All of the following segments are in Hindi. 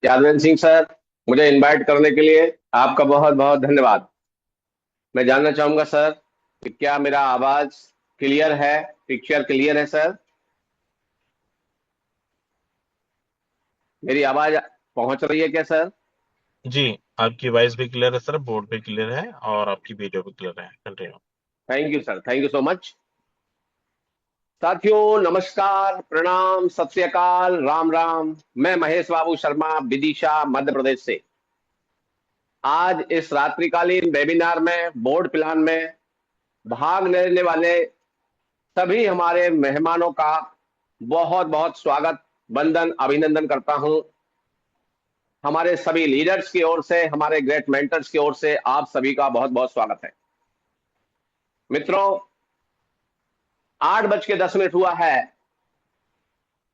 यादवेंद्र सिंह सर, मुझे इनवाइट करने के लिए आपका बहुत बहुत धन्यवाद। मैं जानना चाहूंगा सर कि क्या मेरा आवाज क्लियर है, पिक्चर क्लियर है सर? मेरी आवाज पहुंच रही है क्या सर? जी। आपकी वॉइस भी क्लियर है सर, बोर्ड भी क्लियर है और आपकी वीडियो भी क्लियर है। Continue. Thank you sir, thank you so much. साथियों नमस्कार, प्रणाम, सत श्री अकाल, राम राम। मैं महेश बाबू शर्मा, विदिशा, मध्य प्रदेश से आज इस रात्रिकालीन वेबिनार में बोर्ड प्लान में भाग लेने वाले सभी हमारे मेहमानों का बहुत बहुत स्वागत, वंदन, अभिनंदन करता हूं। हमारे सभी लीडर्स की ओर से, हमारे ग्रेट मेंटर्स की ओर से आप सभी का बहुत बहुत स्वागत है। मित्रों, 8:10 हुआ है।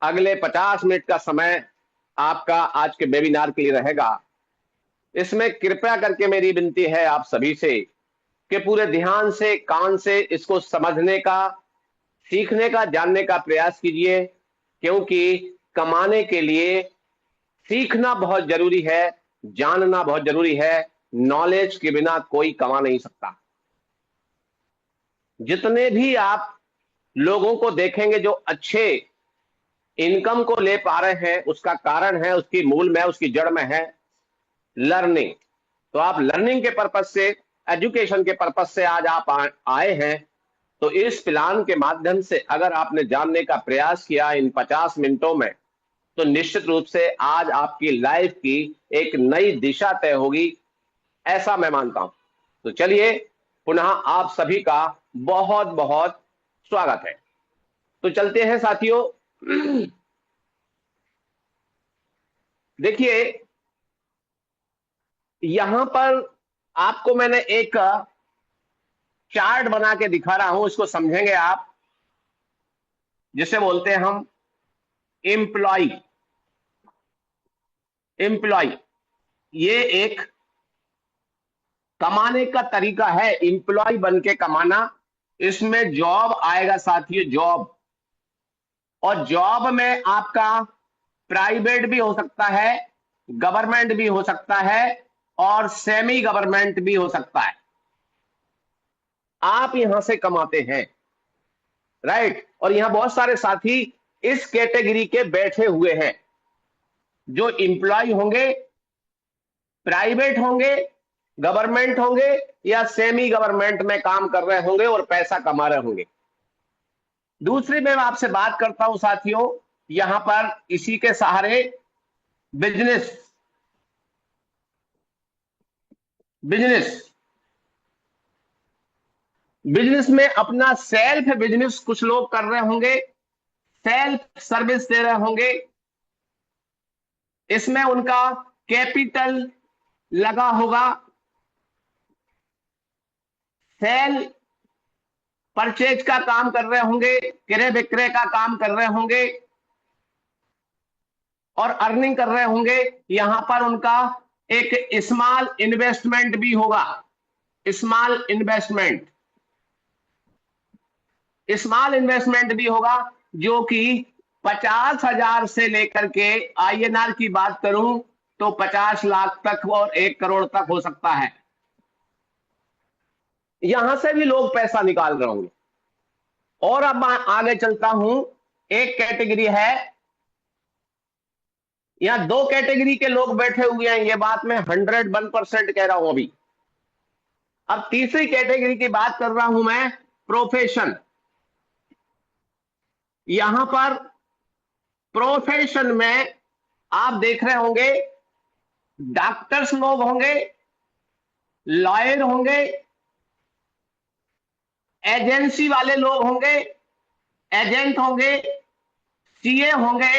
अगले 50 मिनट का समय आपका आज के वेबिनार के लिए रहेगा। इसमें कृपया करके मेरी विनती है आप सभी से कि पूरे ध्यान से, कान से इसको समझने का, सीखने का, जानने का प्रयास कीजिए, क्योंकि कमाने के लिए सीखना बहुत जरूरी है, जानना बहुत जरूरी है। नॉलेज के बिना कोई कमा नहीं सकता। जितने भी आप लोगों को देखेंगे जो अच्छे इनकम को ले पा रहे हैं, उसका कारण है, उसकी मूल में, उसकी जड़ में है लर्निंग। तो आप लर्निंग के पर्पज से, एजुकेशन के पर्पज से आज आप आए हैं। तो इस प्लान के माध्यम से अगर आपने जानने का प्रयास किया इन 50 मिनटों में, तो निश्चित रूप से आज आपकी लाइफ की एक नई दिशा तय होगी, ऐसा मैं मानता हूं। तो चलिए, पुनः आप सभी का बहुत बहुत स्वागत है। तो चलते हैं साथियों। देखिए, यहां पर आपको मैंने एक चार्ट बना के दिखा रहा हूं, इसको समझेंगे आप, जिसे बोलते हैं हम एम्प्लॉय। एम्प्लॉय ये एक कमाने का तरीका है, एम्प्लॉय बन के कमाना। इसमें जॉब आएगा साथियों, जॉब। और जॉब में आपका प्राइवेट भी हो सकता है, गवर्नमेंट भी हो सकता है, और सेमी गवर्नमेंट भी हो सकता है। आप यहां से कमाते हैं, राइट। और यहां बहुत सारे साथी इस कैटेगरी के बैठे हुए हैं, जो इंप्लॉय होंगे, प्राइवेट होंगे, गवर्नमेंट होंगे, या सेमी गवर्नमेंट में काम कर रहे होंगे और पैसा कमा रहे होंगे। दूसरी मैं आपसे बात करता हूं साथियों, यहां पर इसी के सहारे बिजनेस। बिजनेस बिजनेस में अपना सेल्फ बिजनेस कुछ लोग कर रहे होंगे, सेल्फ सर्विस दे रहे होंगे। इसमें उनका कैपिटल लगा होगा, सेल परचेज का काम कर रहे होंगे, क्रय विक्रय का काम कर रहे होंगे और अर्निंग कर रहे होंगे। यहां पर उनका एक स्मॉल इन्वेस्टमेंट भी होगा। स्मॉल इन्वेस्टमेंट स्मॉल इन्वेस्टमेंट भी होगा, जो कि 50,000 से लेकर के, आईएनआर की बात करूं तो 50 लाख तक और 1 करोड़ तक हो सकता है। यहां से भी लोग पैसा निकाल रहे होंगे। और अब मैं आगे चलता हूं। एक कैटेगरी है, यहां दो कैटेगरी के लोग बैठे हुए हैं, ये बात मैं 101% कह रहा हूं अभी। अब तीसरी कैटेगरी की बात कर रहा हूं मैं, प्रोफेशन। यहां पर प्रोफेशन में आप देख रहे होंगे, डॉक्टर्स लोग होंगे, लॉयर होंगे, एजेंसी वाले लोग होंगे, एजेंट होंगे, सीए होंगे,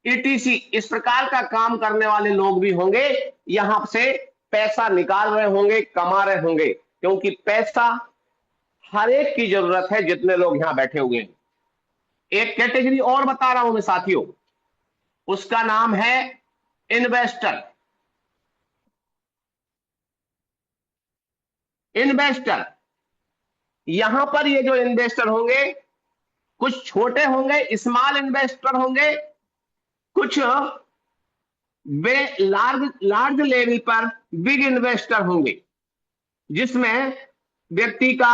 ईटीसी, इस प्रकार का काम करने वाले लोग भी होंगे। यहां से पैसा निकाल रहे होंगे, कमा रहे होंगे, क्योंकि पैसा हर एक की जरूरत है, जितने लोग यहां बैठे हुए हैं। एक कैटेगरी और बता रहा हूं मैं साथियों, उसका नाम है इन्वेस्टर। इन्वेस्टर, यहां पर ये जो इन्वेस्टर होंगे, कुछ छोटे होंगे, स्मॉल इन्वेस्टर होंगे, कुछ वे लार्ज लार्ज लेवल पर बिग इन्वेस्टर होंगे, जिसमें व्यक्ति का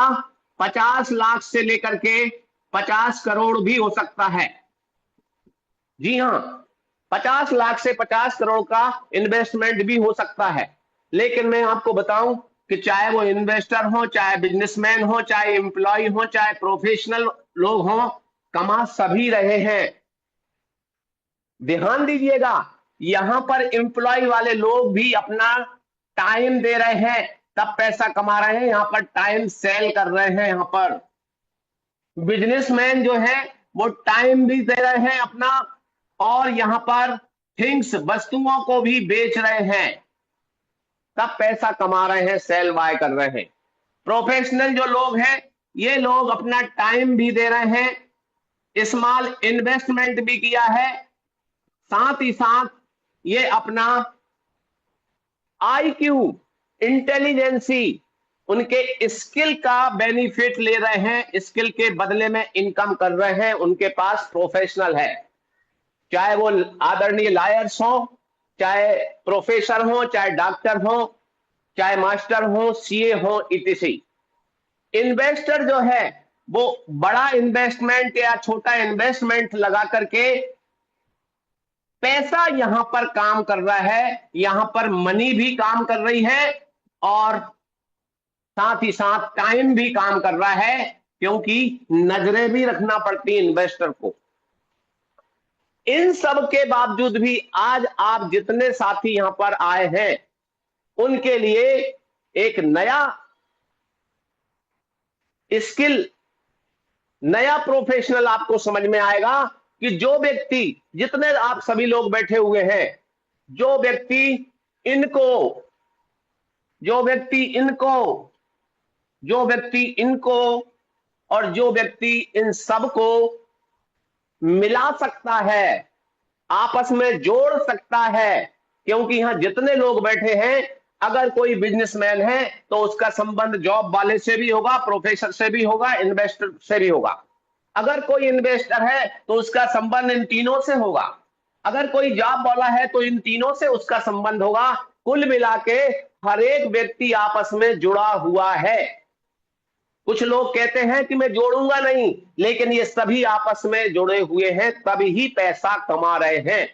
50 लाख से लेकर के 50 करोड़ भी हो सकता है। जी हां, 50 लाख से 50 करोड़ का इन्वेस्टमेंट भी हो सकता है। लेकिन मैं आपको बताऊं कि चाहे वो इन्वेस्टर हो, चाहे बिजनेसमैन हो, चाहे एम्प्लॉय हो, चाहे प्रोफेशनल लोग हो, कमा सभी रहे हैं। ध्यान दीजिएगा, यहां पर एम्प्लॉय वाले लोग भी अपना टाइम दे रहे हैं, तब पैसा कमा रहे हैं। यहां पर टाइम सेल कर रहे हैं। यहां पर बिजनेसमैन जो है वो टाइम भी दे रहे हैं अपना, और यहां पर थिंग्स, वस्तुओं को भी बेच रहे हैं, तब पैसा कमा रहे हैं, सेल बाय कर रहे हैं। प्रोफेशनल जो लोग हैं, ये लोग अपना टाइम भी दे रहे हैं, स्मॉल इन्वेस्टमेंट भी किया है, साथ ही साथ ये अपना IQ, इंटेलिजेंसी, उनके स्किल का बेनिफिट ले रहे हैं, स्किल के बदले में इनकम कर रहे हैं। उनके पास प्रोफेशनल है, चाहे वो आदरणीय लायर्स हो, चाहे प्रोफेसर हो, चाहे डॉक्टर हो, चाहे मास्टर हो, CA हो, etc। इन्वेस्टर जो है वो बड़ा इन्वेस्टमेंट या छोटा इन्वेस्टमेंट लगा करके पैसा यहां पर काम कर रहा है, यहां पर मनी भी काम कर रही है, और साथ ही साथ टाइम भी काम कर रहा है, क्योंकि नजरें भी रखना पड़ती है इन्वेस्टर को। इन सब के बावजूद भी आज आप जितने साथी यहां पर आए हैं, उनके लिए एक नया स्किल, नया प्रोफेशनल आपको समझ में आएगा कि जो व्यक्ति, जितने आप सभी लोग बैठे हुए हैं, जो व्यक्ति इनको जो व्यक्ति इनको जो व्यक्ति इनको और जो व्यक्ति इन सब को मिला सकता है, आपस में जोड़ सकता है, क्योंकि यहां जितने लोग बैठे हैं, अगर कोई बिजनेसमैन है तो उसका संबंध जॉब वाले से भी होगा, प्रोफेसर से भी होगा, इन्वेस्टर से भी होगा। अगर कोई इन्वेस्टर है तो उसका संबंध इन तीनों से होगा। अगर कोई जॉब वाला है तो इन तीनों से उसका संबंध होगा। कुल मिला के हर एक व्यक्ति आपस में जुड़ा हुआ है। कुछ लोग कहते हैं कि मैं जोड़ूंगा नहीं, लेकिन ये सभी आपस में जुड़े हुए हैं, तभी ही पैसा कमा रहे हैं।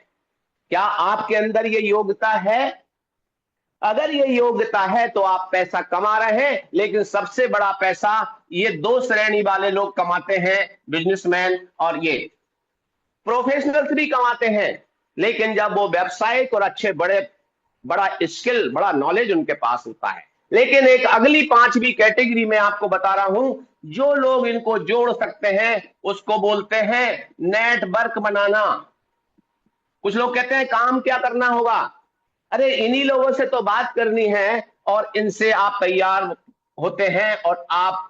क्या आपके अंदर ये योग्यता है? अगर ये योग्यता है तो आप पैसा कमा रहे हैं। लेकिन सबसे बड़ा पैसा ये दो श्रेणी वाले लोग कमाते हैं, बिजनेसमैन और ये प्रोफेशनल्स भी कमाते हैं, लेकिन जब वो व्यावसायिक और अच्छे बड़ा स्किल, बड़ा नॉलेज उनके पास होता है। लेकिन एक अगली पांचवी कैटेगरी में आपको बता रहा हूं, जो लोग इनको जोड़ सकते हैं उसको बोलते हैं नेटवर्क बनाना। कुछ लोग कहते हैं काम क्या करना होगा? अरे इन्हीं लोगों से तो बात करनी है, और इनसे आप तैयार होते हैं और आप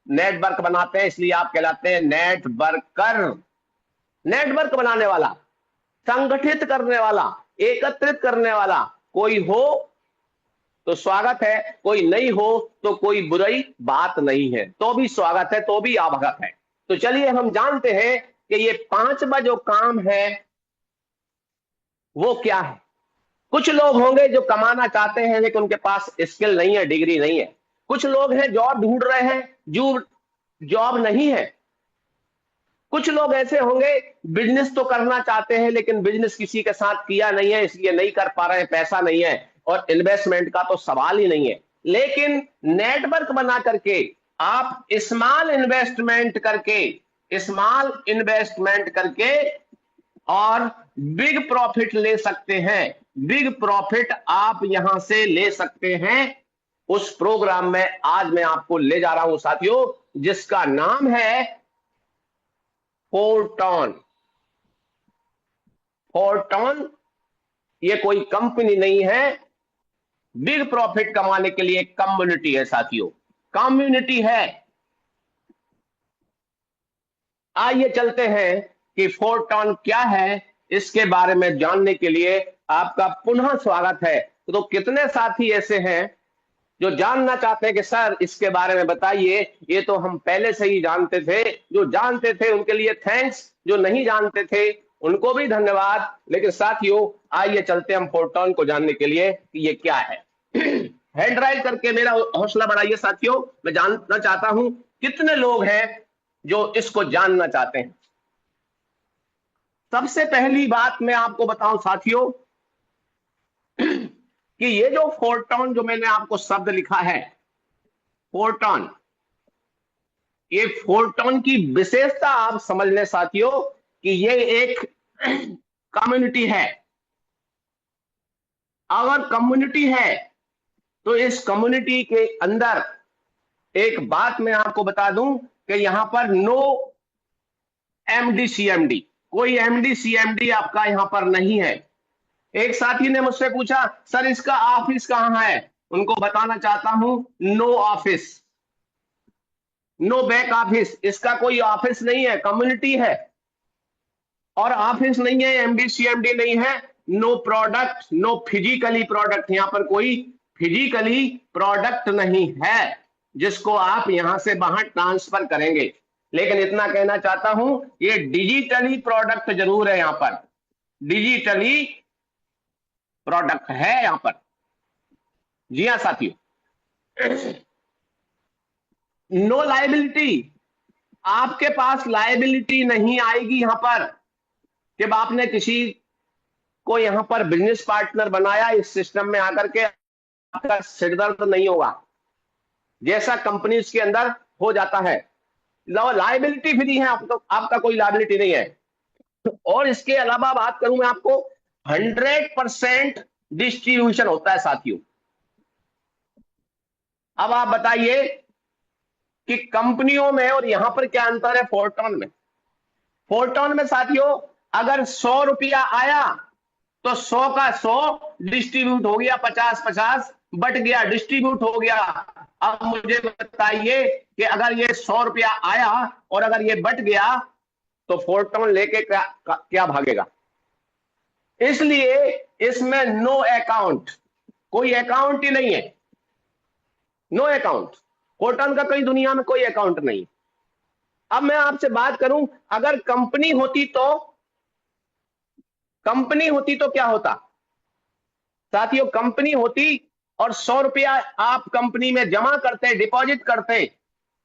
नेटवर्क बनाते हैं, इसलिए आप कहलाते हैं नेटवर्कर। नेटवर्क बनाने वाला, संगठित करने वाला, एकत्रित करने वाला कोई हो तो स्वागत है, कोई नहीं हो तो कोई बुरी बात नहीं है, तो भी स्वागत है, तो भी आभागत है। तो चलिए हम जानते हैं कि ये पांचवा जो काम है वो क्या है। कुछ लोग होंगे जो कमाना चाहते हैं लेकिन उनके पास स्किल नहीं है, डिग्री नहीं है। कुछ लोग हैं जॉब ढूंढ रहे हैं, जो जॉब नहीं है। कुछ लोग ऐसे होंगे बिजनेस तो करना चाहते हैं लेकिन बिजनेस किसी के साथ किया नहीं है, इसलिए नहीं कर पा रहे हैं, पैसा नहीं है और इन्वेस्टमेंट का तो सवाल ही नहीं है। लेकिन नेटवर्क बना करके आप स्मॉल इन्वेस्टमेंट करके और बिग प्रॉफिट ले सकते हैं। बिग प्रॉफिट आप यहां से ले सकते हैं। उस प्रोग्राम में आज मैं आपको ले जा रहा हूं साथियों, जिसका नाम है फोरटॉन। फोरटॉन ये कोई कंपनी नहीं है, बिग प्रॉफिट कमाने के लिए कम्युनिटी है साथियों, कम्युनिटी है। आइए चलते हैं कि फोरटॉन क्या है, इसके बारे में जानने के लिए आपका पुनः स्वागत है। तो कितने साथी ऐसे हैं जो जानना चाहते हैं कि सर इसके बारे में बताइए? ये तो हम पहले से ही जानते थे। जो जानते थे उनके लिए थैंक्स, जो नहीं जानते थे उनको भी धन्यवाद। लेकिन साथियों आइए चलते हम फोटोन को जानने के लिए कि ये क्या है। हैंड राइज करके मेरा हौसला बढ़ाइए साथियों, मैं जानना चाहता हूं कितने लोग हैं जो इसको जानना चाहते हैं। सबसे पहली बात मैं आपको बताऊं साथियों कि ये जो फोटोन जो मैंने आपको शब्द लिखा है फोटोन, ये फोटोन की विशेषता आप समझ लें साथियों कि ये एक कम्युनिटी है। अगर कम्युनिटी है तो इस कम्युनिटी के अंदर एक बात मैं आपको बता दूं कि यहां पर नो एमडी सीएमडी, कोई एमडी सीएमडी आपका यहां पर नहीं है। एक साथी ने मुझसे पूछा सर इसका ऑफिस कहां है, उनको बताना चाहता हूं no office, no back office, इसका कोई ऑफिस नहीं है, कम्युनिटी है और ऑफिस नहीं है, एमडी सीएमडी नहीं है। No product, no physically product, यहां पर कोई फिजिकली प्रोडक्ट नहीं है जिसको आप यहां से बाहर ट्रांसफर करेंगे। लेकिन इतना कहना चाहता हूं ये डिजिटली प्रोडक्ट जरूर है, यहां पर डिजिटली प्रोडक्ट है यहां पर। जी हां साथियों, नो लायबिलिटी, आपके पास लायबिलिटी नहीं आएगी यहां पर। जब आपने किसी को यहां पर बिजनेस पार्टनर बनाया इस सिस्टम में आकर के, आपका सिरदर्द नहीं होगा जैसा कंपनीज के अंदर हो जाता है। लायबिलिटी फ्री है, आपका कोई लायबिलिटी नहीं है। और इसके अलावा बात करूं मैं आपको, 100% डिस्ट्रीब्यूशन होता है साथियों। अब आप बताइए कि कंपनियों में और यहां पर क्या अंतर है फोरटॉन में। फोरटॉन में साथियों अगर 100 रुपया आया तो 100 का 100 डिस्ट्रीब्यूट हो गया, 50-50 बट गया, डिस्ट्रीब्यूट हो गया। अब मुझे बताइए कि अगर ये 100 रुपया आया और अगर ये बट गया तो फोरटॉन लेके क्या भागेगा। इसलिए इसमें नो अकाउंट, कोई अकाउंट ही नहीं है, नो अकाउंट। फोरटॉन का कई दुनिया में कोई अकाउंट नहीं। अब मैं आपसे बात करूं अगर कंपनी होती तो क्या होता साथियों। कंपनी होती और 100 रुपया आप कंपनी में जमा करते, डिपॉजिट करते,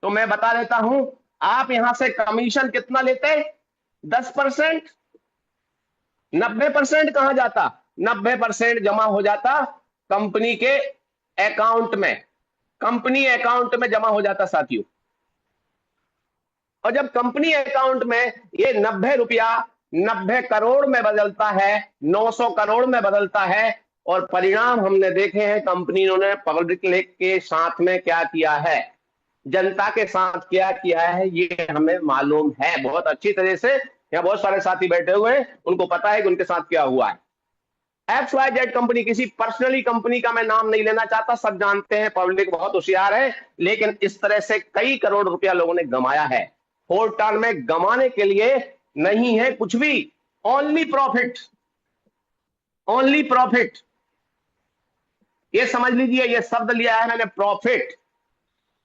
तो मैं बता देता हूं आप यहां से कमीशन कितना लेते, 10%। 90% कहां जाता, 90% जमा हो जाता कंपनी के अकाउंट में, कंपनी अकाउंट में जमा हो जाता साथियों। और जब कंपनी अकाउंट में ये 90 रुपया 90 करोड़ में बदलता है, 900 करोड़ में बदलता है, और परिणाम हमने देखे हैं कंपनियों ने पब्लिक के साथ में क्या किया है, जनता के साथ क्या किया है, ये हमें मालूम है बहुत अच्छी तरह से। यहाँ बहुत सारे साथी बैठे हुए हैं, उनको पता है कि उनके साथ क्या हुआ है। XYZ कंपनी, किसी पर्सनली कंपनी का मैं नाम नहीं लेना चाहता, सब जानते हैं, पब्लिक बहुत होशियार है, लेकिन इस तरह से कई करोड़ रुपया लोगों ने गंवाया है। फोरटॉन में गंवाने के लिए नहीं है कुछ भी, ओनली प्रॉफिट, ओनली प्रॉफिट। ये समझ लीजिए, ये शब्द लिया है मैंने, प्रॉफिट।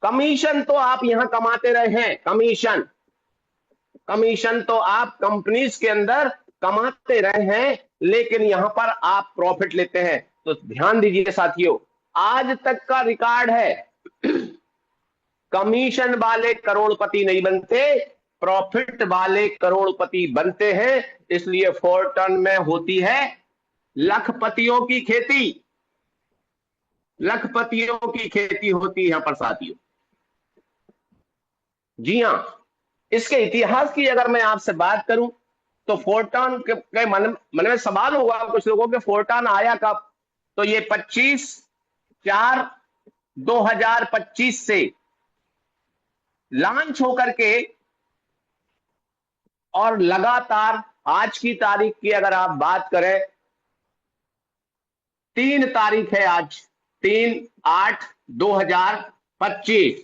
कमीशन तो आप यहां कमाते रहे हैं, कमीशन, कमीशन तो आप कंपनीज के अंदर कमाते रहे हैं, लेकिन यहां पर आप प्रॉफिट लेते हैं। तो ध्यान दीजिए साथियों, आज तक का रिकॉर्ड है कमीशन वाले करोड़पति नहीं बनते, प्रॉफिट वाले करोड़पति बनते हैं। इसलिए फोरटॉन में होती है लखपतियों की खेती, लखपतियों की खेती होती है यहां पर साथियों। जी हां, इसके इतिहास की अगर मैं आपसे बात करूं तो फोरटॉन के मन में सवाल होगा कुछ लोगों के, फोरटॉन आया कब। तो ये 25/4/2025 से लॉन्च होकर के और लगातार आज की तारीख की अगर आप बात करें, 3 तारीख है आज, 3/8/2025,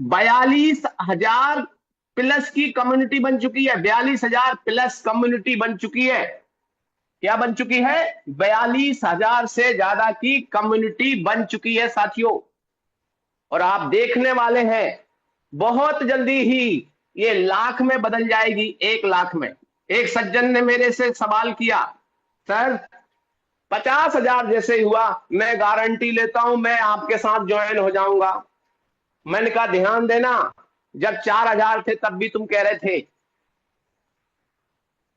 42,000 प्लस की कम्युनिटी बन चुकी है, 42,000 प्लस कम्युनिटी बन चुकी है। क्या बन चुकी है, 42,000 से ज्यादा की कम्युनिटी बन चुकी है साथियों। और आप देखने वाले हैं बहुत जल्दी ही ये लाख में बदल जाएगी, 1 लाख में। एक सज्जन ने मेरे से सवाल किया, सर 50,000 जैसे हुआ मैं गारंटी लेता हूं मैं आपके साथ ज्वाइन हो जाऊंगा। मैंने कहा ध्यान देना, जब 4,000 थे तब भी तुम कह रहे थे,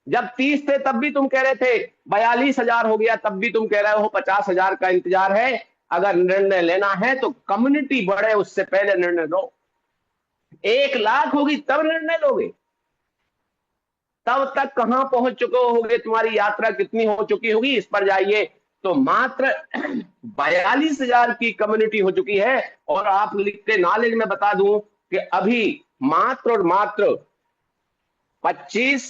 जब 30 थे तब भी तुम कह रहे थे, 42,000 हो गया तब भी तुम कह रहे हो 50,000 का इंतजार है। अगर निर्णय लेना है तो कम्युनिटी बढ़े उससे पहले निर्णय लो। 1,00,000 होगी तब निर्णय लोगे, तब तक कहां पहुंच चुके होगे, तुम्हारी यात्रा कितनी हो चुकी होगी इस पर जाइए। तो मात्र 42,000 की कम्युनिटी हो चुकी है। और आप लिखते नॉलेज में बता दूं कि अभी मात्र और मात्र 25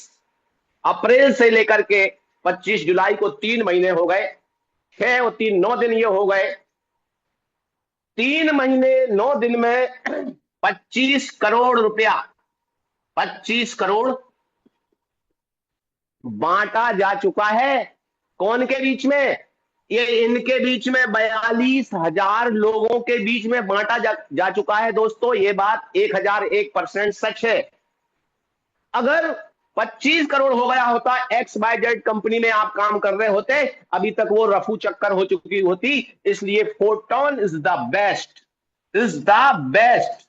अप्रैल से लेकर के 25 जुलाई को 3 महीने हो गए, 6 और 3 9 दिन ये हो गए। 3 महीने 9 दिन में 25 करोड़ रुपया, 25 करोड़ बांटा जा चुका है। कौन के बीच में? ये इनके बीच में 42,000 लोगों के बीच में बांटा जा चुका है। दोस्तों ये बात 1001% सच है। अगर 25 करोड़ हो गया होता, XYZ कंपनी में आप काम कर रहे होते, अभी तक वो रफू चक्कर हो चुकी होती। इसलिए photon is the best, is the best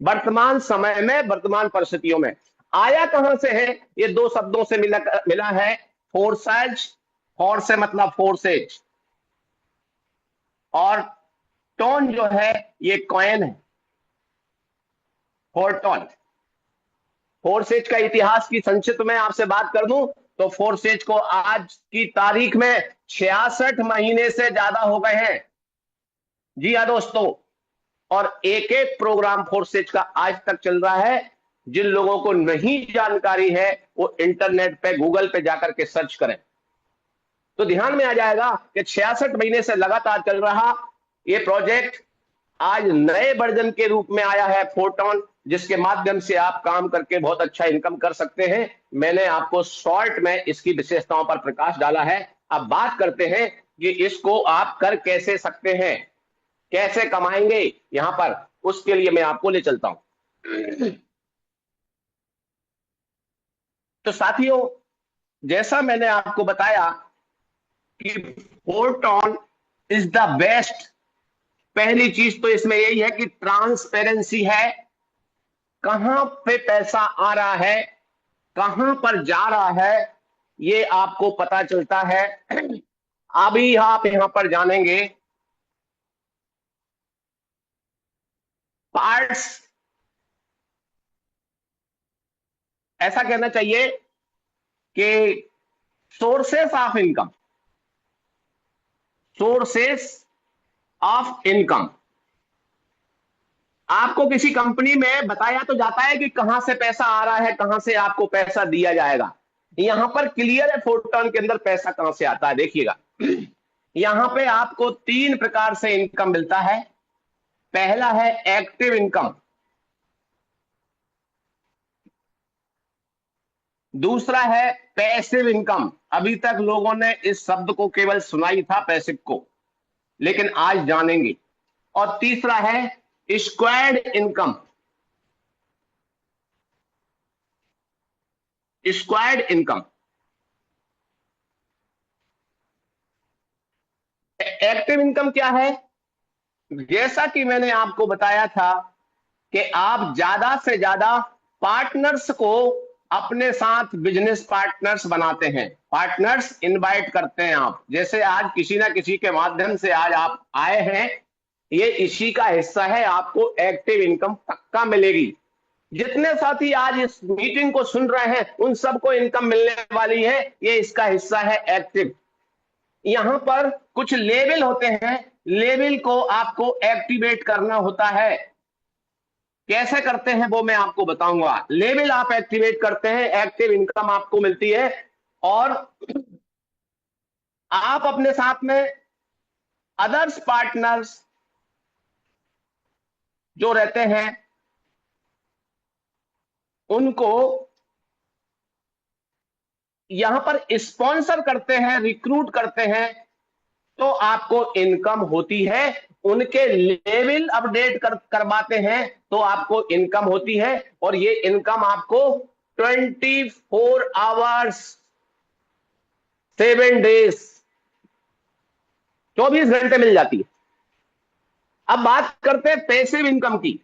वर्तमान समय में, वर्तमान परिस्थितियों में। आया कहां से है? ये दो शब्दों से मिला है, फोर्सेज, फोर से मतलब फोर्सेज, और टोन जो है ये कॉइन है, फोर्टोन। फोर्सेज का इतिहास की संक्षिप्त में आपसे बात कर दूं तो फोर्सेज को आज की तारीख में 66 महीने से ज्यादा हो गए हैं। जी हाँ दोस्तों, और एक एक प्रोग्राम फोर्सेज का आज तक चल रहा है। जिन लोगों को नहीं जानकारी है वो इंटरनेट पे, गूगल पे जाकर के सर्च करें तो ध्यान में आ जाएगा कि 66 महीने से लगातार चल रहा ये प्रोजेक्ट आज नए वर्जन के रूप में आया है, फोटोन, जिसके माध्यम से आप काम करके बहुत अच्छा इनकम कर सकते हैं। मैंने आपको शॉर्ट में इसकी विशेषताओं पर प्रकाश डाला है। अब बात करते हैं कि इसको आप कर कैसे सकते हैं, कैसे कमाएंगे यहां पर, उसके लिए मैं आपको ले चलता हूं। तो साथियों, जैसा मैंने आपको बताया कि फोटोन इज द बेस्ट। पहली चीज तो इसमें यही है कि ट्रांसपेरेंसी है, कहां पे पैसा आ रहा है, कहां पर जा रहा है, ये आपको पता चलता है। अभी आप यहां पर जानेंगे पार्ट्स, ऐसा कहना चाहिए कि sources of income, sources of income. आपको किसी कंपनी में बताया तो जाता है कि कहां से पैसा आ रहा है, कहां से आपको पैसा दिया जाएगा। यहां पर क्लियर है फोटोन के अंदर पैसा कहां से आता है। देखिएगा, यहां पे आपको 3 प्रकार से इनकम मिलता है। पहला है एक्टिव इनकम, दूसरा है पैसिव इनकम। अभी तक लोगों ने इस शब्द को केवल सुना ही था, पैसिव को, लेकिन आज जानेंगे। और तीसरा है squared income, squared income. Active income क्या है? जैसा कि मैंने आपको बताया था कि आप ज्यादा से ज्यादा पार्टनर्स को अपने साथ बिजनेस पार्टनर्स बनाते हैं, पार्टनर्स इनवाइट करते हैं आप। जैसे आज किसी ना किसी के माध्यम से आज आप आए हैं, ये इसी का हिस्सा है, आपको एक्टिव इनकम पक्का मिलेगी। जितने साथी आज इस मीटिंग को सुन रहे हैं उन सबको इनकम मिलने वाली है, ये इसका हिस्सा है एक्टिव। यहां पर कुछ लेवल होते हैं, लेवल को आपको एक्टिवेट करना होता है। कैसे करते हैं वो मैं आपको बताऊंगा। लेवल आप एक्टिवेट करते हैं, एक्टिव इनकम आपको मिलती है, और आप अपने साथ में अदर्स पार्टनर्स जो रहते हैं उनको यहां पर स्पॉन्सर करते हैं, रिक्रूट करते हैं, तो आपको इनकम होती है। उनके लेवल अपडेट करवाते हैं तो आपको इनकम होती है, और ये इनकम आपको 24 आवर्स 7 डेज 24 घंटे मिल जाती है। अब बात करते हैं पैसिव इनकम की।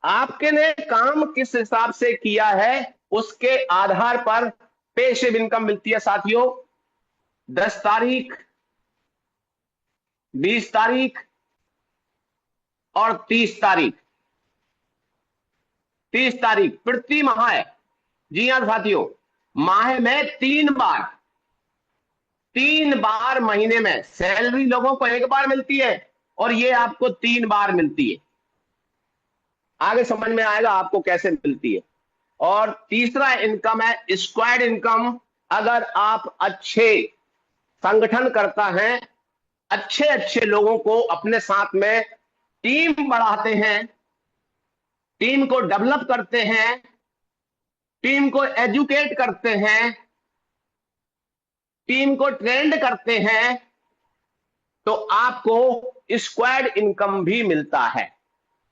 आपके ने काम किस हिसाब से किया है उसके आधार पर पैसिव इनकम मिलती है साथियों। 10 तारीख, 20 तारीख और 30 तारीख। 30 तारीख प्रति माह है। जी हां साथियों, माह में 3 बार महीने में सैलरी लोगों को 1 बार मिलती है, और ये आपको 3 बार मिलती है। आगे समझ में आएगा आपको कैसे मिलती है। और तीसरा इनकम है स्क्वाड इनकम। अगर आप अच्छे संगठन करता है, अच्छे अच्छे लोगों को अपने साथ में टीम बढ़ाते हैं, टीम को डेवलप करते हैं, टीम को एजुकेट करते हैं, टीम को ट्रेंड करते हैं, तो आपको स्क्वाड इनकम भी मिलता है।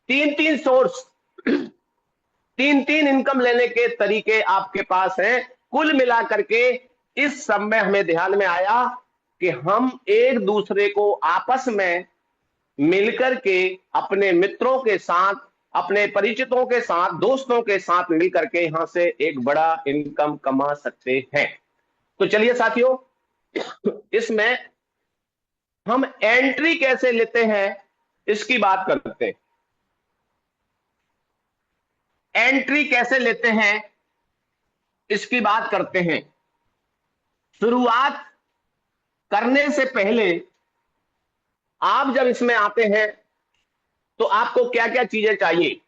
3 सोर्स, 3 इनकम लेने के तरीके आपके पास हैं। कुल मिलाकर के इस सब में हमें ध्यान में आया कि हम एक दूसरे को आपस में मिलकर के अपने मित्रों के साथ, अपने परिचितों के साथ, दोस्तों के साथ मिलकर के यहां से एक बड़ा इनकम कमा सकते हैं। तो चलिए साथियों, इसमें हम एंट्री कैसे लेते हैं इसकी बात करते हैं। एंट्री कैसे लेते हैं इसकी बात करते हैं। शुरुआत करने से पहले आप जब इसमें आते हैं तो आपको क्या क्या चीजें चाहिए।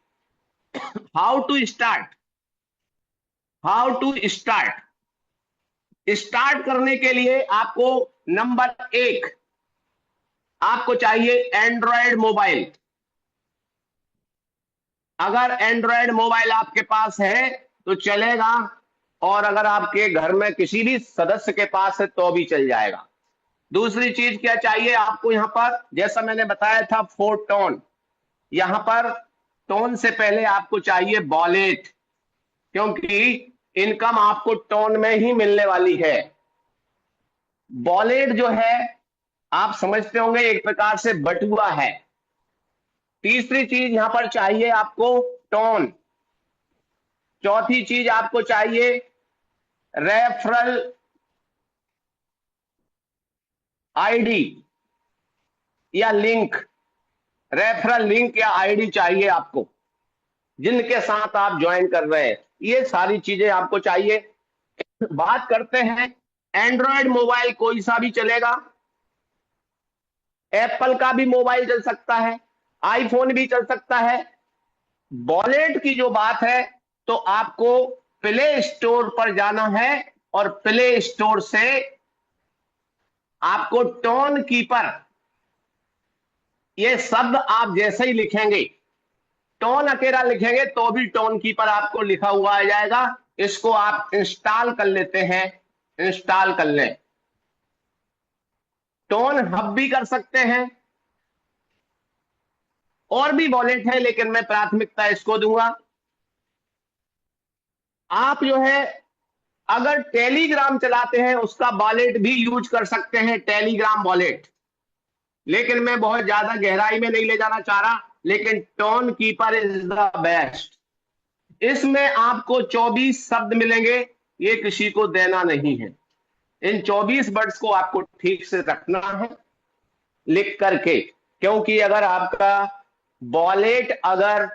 How to start, how to start. Start करने के लिए आपको नंबर 1 आपको चाहिए एंड्रॉयड मोबाइल। अगर एंड्रॉयड मोबाइल आपके पास है तो चलेगा, और अगर आपके घर में किसी भी सदस्य के पास है तो भी चल जाएगा। दूसरी चीज क्या चाहिए आपको, यहां पर जैसा मैंने बताया था 4 टोन। यहां पर टोन से पहले आपको चाहिए वॉलेट, क्योंकि इनकम आपको टोन में ही मिलने वाली है। वॉलेट जो है आप समझते होंगे एक प्रकार से बटुआ है। तीसरी चीज यहां पर चाहिए आपको टोन। चौथी चीज आपको चाहिए रेफरल आईडी या लिंक। रेफरल लिंक या आईडी चाहिए आपको, जिनके साथ आप ज्वाइन कर रहे हैं। ये सारी चीजें आपको चाहिए। बात करते हैं, एंड्रॉयड मोबाइल कोई सा भी चलेगा, एप्पल का भी मोबाइल चल सकता है, आईफोन भी चल सकता है। वॉलेट की जो बात है तो आपको प्ले स्टोर पर जाना है, और प्ले स्टोर से आपको टोन कीपर, ये शब्द आप जैसे ही लिखेंगे, टोन अकेला लिखेंगे तो भी टोन कीपर आपको लिखा हुआ आ जाएगा। इसको आप इंस्टॉल कर लेते हैं, इंस्टॉल कर लें। टोन हब भी कर सकते हैं, और भी वॉलेट है लेकिन मैं प्राथमिकता इसको दूंगा। आप जो है अगर टेलीग्राम चलाते हैं उसका वॉलेट भी यूज कर सकते हैं, टेलीग्राम वॉलेट। लेकिन मैं बहुत ज्यादा गहराई में नहीं ले जाना चाह रहा, लेकिन tone keeper is the best. इसमें आपको 24 शब्द मिलेंगे, ये किसी को देना नहीं है। इन 24 वर्ड्स को आपको ठीक से रखना है लिख करके, क्योंकि अगर आपका वॉलेट अगर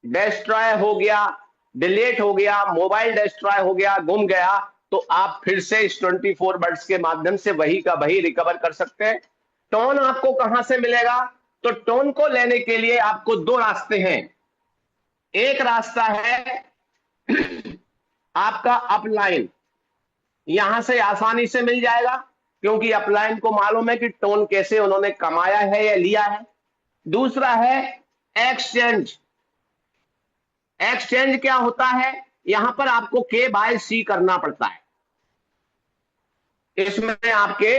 डिस्ट्रॉय हो गया, डिलीट हो गया, मोबाइल डिस्ट्रॉय हो गया, गुम गया, तो आप फिर से इस 24 वर्ड्स के माध्यम से वही का वही रिकवर कर सकते हैं। टोन आपको कहां से मिलेगा, तो टोन को लेने के लिए आपको 2 रास्ते हैं। एक रास्ता है आपका अपलाइन, यहां से आसानी से मिल जाएगा, क्योंकि अपलाइन को मालूम है कि टोन कैसे उन्होंने कमाया है या लिया है। दूसरा है एक्सचेंज। एक्सचेंज क्या होता है, यहां पर आपको KYC करना पड़ता है। इसमें आपके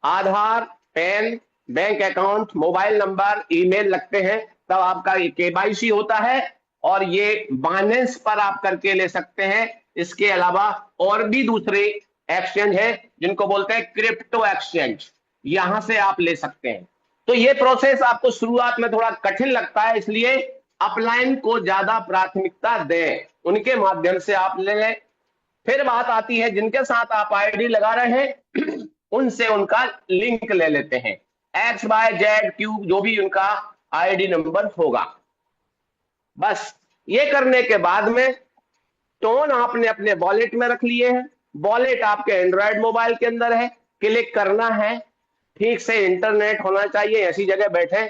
Aadhaar, PAN, bank account, mobile number, email लगते हैं, तब आपका केवाईसी होता है। और ये बाइनेंस पर आप करके ले सकते हैं। इसके अलावा और भी दूसरे एक्सचेंज है जिनको बोलते हैं क्रिप्टो एक्सचेंज, यहां से आप ले सकते हैं। तो ये प्रोसेस आपको शुरुआत में थोड़ा कठिन लगता है, इसलिए अपलाइन को ज्यादा प्राथमिकता दें, उनके माध्यम से आप ले लें। फिर बात आती है जिनके साथ आप आईडी लगा रहे हैं उनसे उनका लिंक ले लेते हैं, XYZ जो भी उनका आईडी नंबर होगा। बस ये करने के बाद में टोन आपने अपने वॉलेट में रख लिए हैं। वॉलेट आपके एंड्रॉयड मोबाइल के अंदर है, क्लिक करना है, ठीक से इंटरनेट होना चाहिए, ऐसी जगह बैठे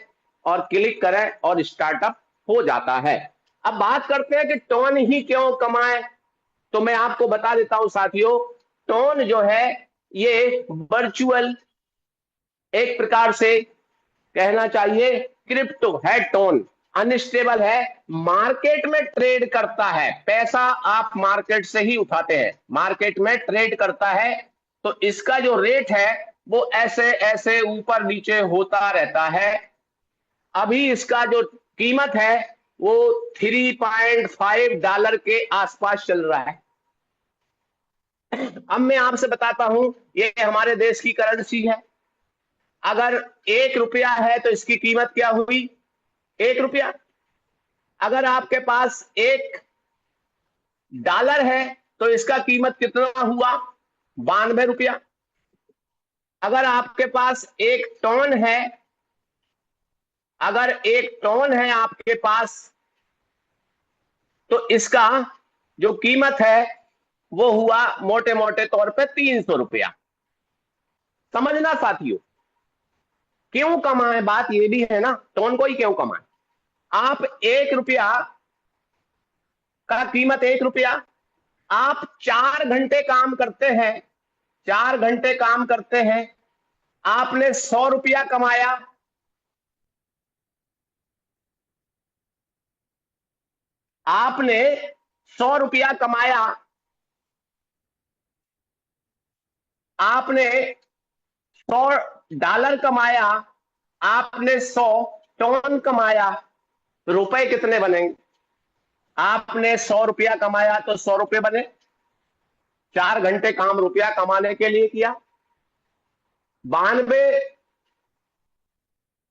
और क्लिक करें और स्टार्टअप हो जाता है। अब बात करते हैं कि टोन ही क्यों कमाए, तो मैं आपको बता देता हूं साथियों, टोन जो है ये वर्चुअल, एक प्रकार से कहना चाहिए क्रिप्टो है। टोन अनस्टेबल है, मार्केट में ट्रेड करता है, पैसा आप मार्केट से ही उठाते हैं, मार्केट में ट्रेड करता है। तो इसका जो रेट है वो ऐसे ऐसे ऊपर नीचे होता रहता है। अभी इसका जो कीमत है वो $3.5 के आसपास चल रहा है। अब मैं आपसे बताता हूं, ये हमारे देश की करेंसी है। अगर 1 रुपया है तो इसकी कीमत क्या हुई, 1 रुपया। अगर आपके पास $1 है तो इसका कीमत कितना हुआ, 92 रुपया। अगर आपके पास 1 टन है, अगर 1 टन है आपके पास, तो इसका जो कीमत है वो हुआ मोटे मोटे तौर पे 300 रुपया। समझना साथियों, क्यों कमाए, बात ये भी है ना, टन को ही क्यों कमाए। आप 1 रुपया का कीमत 1 रुपया, आप 4 घंटे काम करते हैं, 4 घंटे काम करते हैं, आपने 100 रुपया कमाया। आपने 100 रुपया कमाया, आपने $100 कमाया, आपने 100 टन कमाया, रुपए कितने बनेंगे। आपने 100 रुपया कमाया तो 100 रुपये बने, 4 घंटे काम रुपया कमाने के लिए किया। 92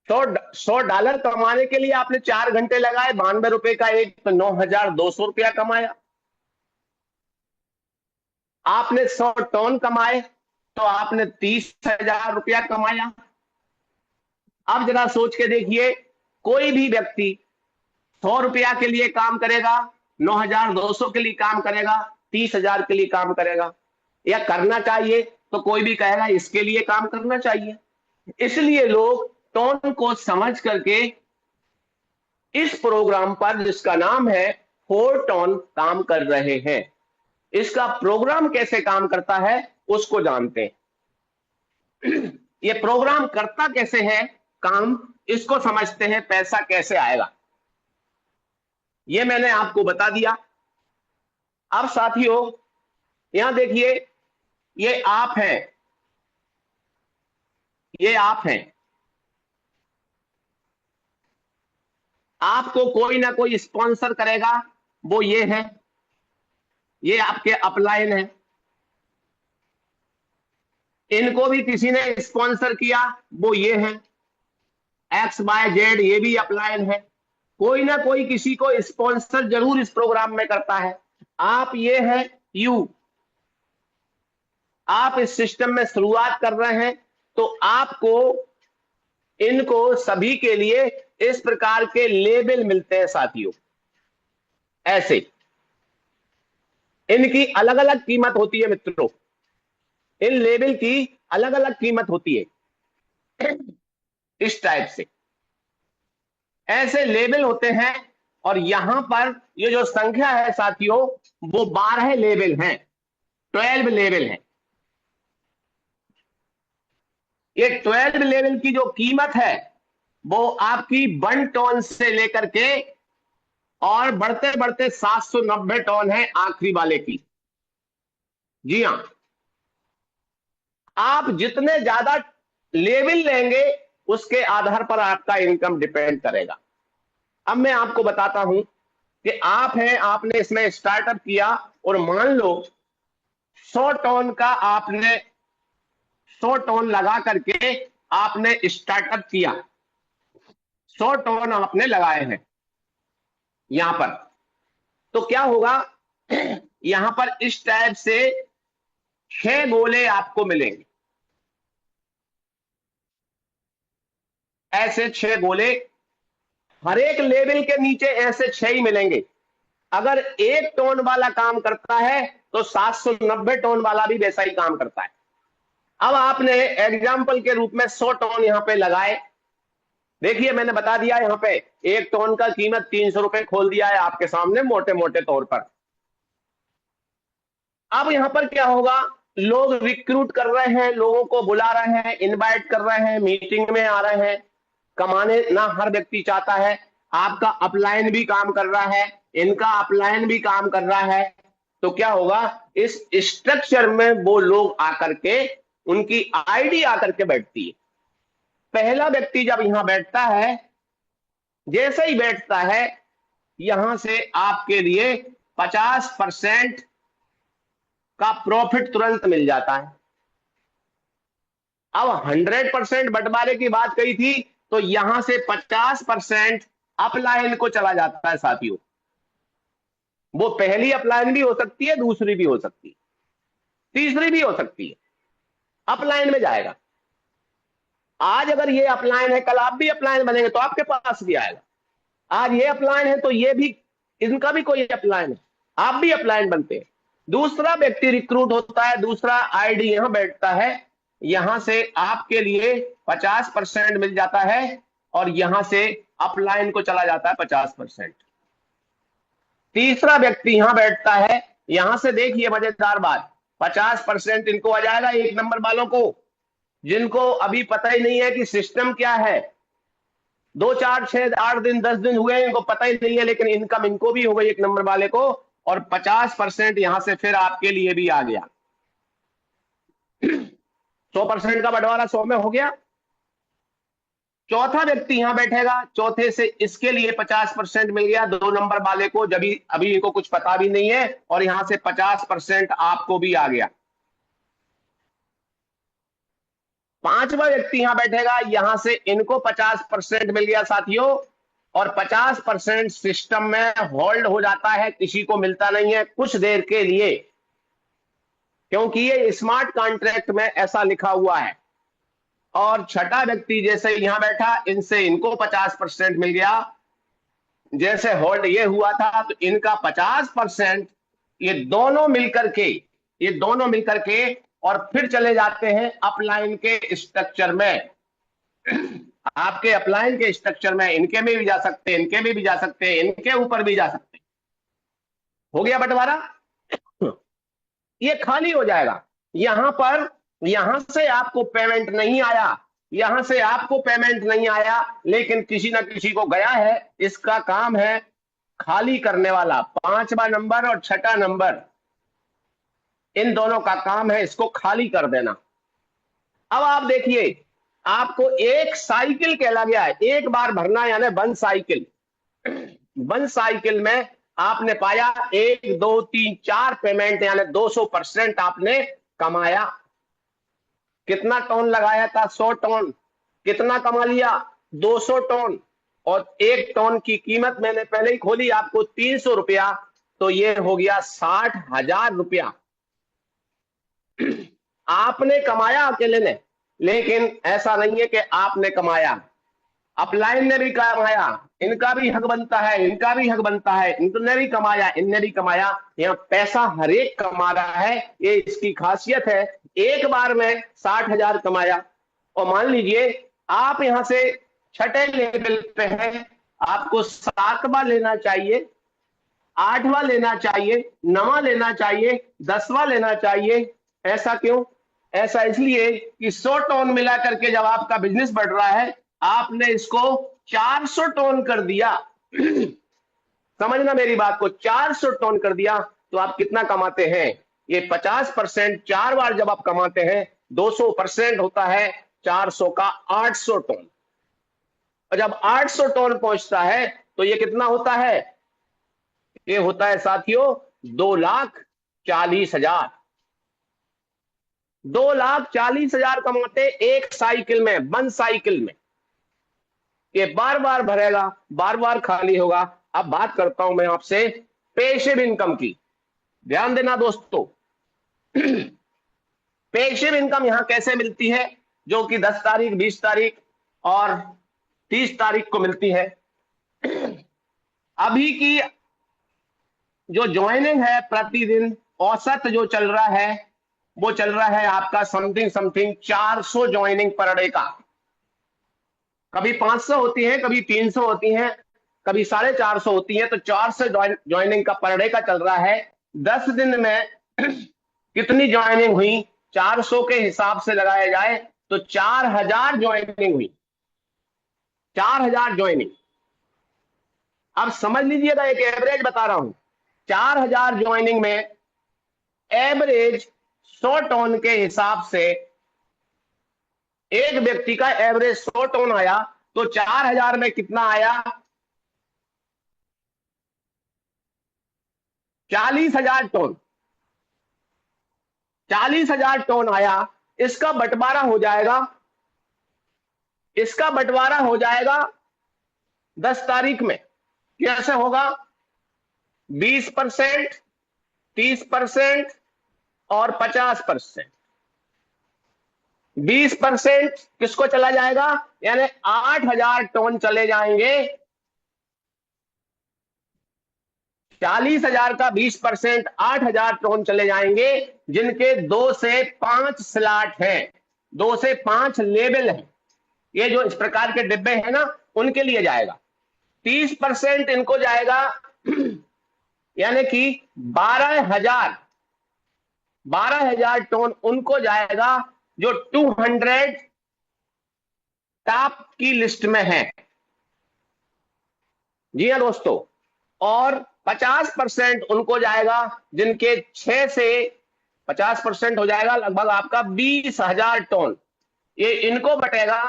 $100 कमाने के लिए आपने 4 घंटे लगाए, 92 रुपए का एक, तो 9,200 रुपया कमाया। आपने 100 टन कमाए तो आपने 30,000 रुपया कमाया। अब जरा सोच के देखिए, कोई भी व्यक्ति 100 रुपया के लिए काम करेगा, 9,200 के लिए काम करेगा, 30,000 के लिए काम करेगा, या करना चाहिए, तो कोई भी कहेगा इसके लिए काम करना चाहिए। इसलिए लोग टोन को समझ करके इस प्रोग्राम पर, जिसका नाम है 4टोन, काम कर रहे हैं। इसका प्रोग्राम कैसे काम करता है उसको जानते हैं। ये प्रोग्राम करता कैसे है काम, इसको समझते हैं, पैसा कैसे आएगा ये मैंने आपको बता दिया। अब साथियों यहां देखिए, ये आप हैं, ये आप हैं, आपको कोई ना कोई स्पॉन्सर करेगा, वो ये है, ये आपके अपलाइन है। इनको भी किसी ने स्पॉन्सर किया, वो ये है, XYZ, ये भी अपलाइन है। कोई ना कोई किसी को स्पॉन्सर जरूर इस प्रोग्राम में करता है। आप ये है यू, आप इस सिस्टम में शुरुआत कर रहे हैं, तो आपको इनको सभी के लिए इस प्रकार के लेबल मिलते हैं साथियों। ऐसे इनकी अलग अलग कीमत होती है मित्रों, इन लेबल की अलग अलग कीमत होती है। इस टाइप से ऐसे लेबल होते हैं। और यहां पर ये जो संख्या है साथियों, वो 12 लेबल हैं, 12 लेवल हैं। ये 12 लेवल की जो कीमत है वो आपकी 1 टन से लेकर के और बढ़ते बढ़ते 790 टन है आखिरी वाले की। जी हां, आप जितने ज्यादा लेवल लेंगे उसके आधार पर आपका इनकम डिपेंड करेगा। अब मैं आपको बताता हूं कि आप हैं, आपने इसमें स्टार्टअप किया और मान लो 100 टन का आपने 100 टन लगा करके आपने स्टार्टअप किया, 100 टन आपने लगाए हैं यहां पर, तो क्या होगा यहां पर इस टाइप से 6 गोले आपको मिलेंगे, ऐसे 6 गोले, हर एक लेवल के नीचे ऐसे 6 ही मिलेंगे। अगर 1 टन वाला काम करता है तो 790 टन वाला भी वैसा ही काम करता है। अब आपने एग्जाम्पल के रूप में 100 टन यहां पे लगाए, देखिए मैंने बता दिया यहां पे 1 टन का कीमत 300 रुपए खोल दिया है आपके सामने मोटे मोटे तौर पर। अब यहां पर क्या होगा, लोग रिक्रूट कर रहे हैं, लोगों को बुला रहे हैं, इनवाइट कर रहे हैं, मीटिंग में आ रहे हैं, कमाने ना हर व्यक्ति चाहता है। आपका अपलाइन भी काम कर रहा है, इनका अपलाइन भी काम कर रहा है, तो क्या होगा, इस स्ट्रक्चर में वो लोग आकर के, उनकी आईडी आकर के बैठती है। पहला व्यक्ति जब यहां बैठता है, जैसे ही बैठता है, यहां से आपके लिए 50% का प्रॉफिट तुरंत मिल जाता है। अब 100% बंटवारे की बात कही थी, तो यहां से 50% अपलाइन को चला जाता है साथियों। वो पहली अपलाइन भी हो सकती है, दूसरी भी हो सकती है, तीसरी भी हो सकती है, अपलाइन में जाएगा। आज अगर ये अपलाइन है, कल आप भी अपलाइन बनेंगे तो आपके पास भी आएगा। आज ये अपलाइन है तो ये भी, इनका भी कोई अपलाइन है, आप भी अपलाइन बनते हैं। दूसरा व्यक्ति रिक्रूट होता है, दूसरा आईडी यहां बैठता है, यहां से आपके लिए 50% मिल जाता है और यहां से अपलाइन को चला जाता है 50%। तीसरा व्यक्ति यहां बैठता है, यहां से देखिए मजेदार बात, 50% इनको आ जाएगा, 1 नंबर वालों को, जिनको अभी पता ही नहीं है कि सिस्टम क्या है, 2 4 6 8 दिन 10 दिन हुए इनको पता ही नहीं है, लेकिन इनकम इनको भी हो गई 1 नंबर वाले को, और 50% यहां से फिर आपके लिए भी आ गया। 100% का बंटवारा 100 में हो गया। चौथा व्यक्ति यहां बैठेगा, चौथे से इसके लिए 50% मिल गया 2 नंबर वाले को, जब अभी इनको कुछ पता भी नहीं है, और यहां से 50% आपको भी आ गया। पांचवा व्यक्ति यहां बैठेगा, यहां से इनको 50% मिल गया साथियों, और 50% सिस्टम में होल्ड हो जाता है, किसी को मिलता नहीं है कुछ देर के लिए, क्योंकि ये स्मार्ट कॉन्ट्रैक्ट में ऐसा लिखा हुआ है। और छठा व्यक्ति जैसे यहां बैठा, इनसे इनको 50% मिल गया, जैसे होल्ड ये हुआ था तो इनका 50%, ये दोनों मिलकर के और फिर चले जाते हैं अपलाइन के स्ट्रक्चर में। आपके अपलाइन के स्ट्रक्चर में इनके में भी जा सकते हैं, इनके में भी जा सकते हैं, इनके ऊपर भी जा सकते हैं। हो गया बंटवारा, ये खाली हो जाएगा। यहां पर, यहां से आपको पेमेंट नहीं आया, यहां से आपको पेमेंट नहीं आया, लेकिन किसी ना किसी को गया है। इसका काम है खाली करने वाला, 5वां नंबर और 6ठा नंबर, इन दोनों का काम है इसको खाली कर देना। अब आप देखिए, आपको एक साइकिल कहला गया है, एक बार भरना यानी 1 साइकिल। 1 साइकिल में आपने पाया 1 2 3 4 पेमेंट, यानी 200% आपने कमाया। कितना टन लगाया था, 100 टन, कितना कमा लिया, 200 टन, और 1 टन की कीमत मैंने पहले ही खोली आपको 300 रुपया, तो ये हो गया 60,000 रुपया आपने कमाया अकेले ने। लेकिन ऐसा नहीं है कि आपने कमाया, अपलाइन ने भी कमाया, इनका भी हक बनता है, इनका भी हक बनता है, इनने भी कमाया, इनने भी कमाया, यहाँ पैसा हर एक कमा रहा है, ये इसकी खासियत है। एक बार में 60,000 कमाया, और मान लीजिए आप यहां से 6ठे लेवल पे हैं, आपको 7वां लेना चाहिए, 8वां लेना चाहिए, 9वां लेना चाहिए, 10वां लेना चाहिए। ऐसा क्यों? ऐसा इसलिए कि 100 टन मिला करके जब आपका बिजनेस बढ़ रहा है, आपने इसको 400 टन कर दिया। समझना मेरी बात को, 400 टन कर दिया तो आप कितना कमाते हैं? ये 50% 4 बार जब आप कमाते हैं 200% होता है 400 का 800 टन। और जब 800 टन पहुंचता है तो ये कितना होता है? ये होता है साथियों 2,40,000। 2,40,000 कमाते एक साइकिल में, वन साइकिल में। ये बार बार भरेगा, बार बार खाली होगा। अब बात करता हूं मैं आपसे पेसिव इनकम की। ध्यान देना दोस्तों, पेसिव इनकम यहां कैसे मिलती है, जो कि 10 तारीख, 20 तारीख और 30 तारीख को मिलती है। अभी की जो ज्वाइनिंग है प्रतिदिन औसत जो चल रहा है, वो चल रहा है आपका something something 400 joining per day का। कभी 500 होती है, कभी 300 होती है, कभी 450 होती है। तो 400 ज्वाइनिंग का पर डे का चल रहा है। 10 दिन में कितनी ज्वाइनिंग हुई? 400 के हिसाब से लगाया जाए तो 4,000 ज्वाइनिंग हुई। 4,000 ज्वाइनिंग। अब समझ लीजिएगा, एक एवरेज बता रहा हूं। 4,000 ज्वाइनिंग में एवरेज 100 टन के हिसाब से एक व्यक्ति का एवरेज 100 टन आया, तो 4,000 में कितना आया? 40,000 टन। 40,000 टन आया। इसका बंटवारा हो जाएगा, इसका बंटवारा हो जाएगा 10 तारीख में। कैसे होगा? 20%, 30% और 50%। 20% किसको चला जाएगा? यानी 8,000 टन चले जाएंगे। 40,000 का 20%, 8,000 टन चले जाएंगे, जिनके 2 से 5 स्लॉट हैं, 2 से 5 लेवल हैं। ये जो इस प्रकार के डिब्बे हैं ना, उनके लिए जाएगा। 30% इनको जाएगा, यानी कि 12,000, 12,000 टन उनको जाएगा जो 200 टॉप की लिस्ट में है। जी हाँ दोस्तों। और 50% उनको जाएगा जिनके 6 से 50% हो जाएगा लगभग आपका 20,000 टन। ये इनको बटेगा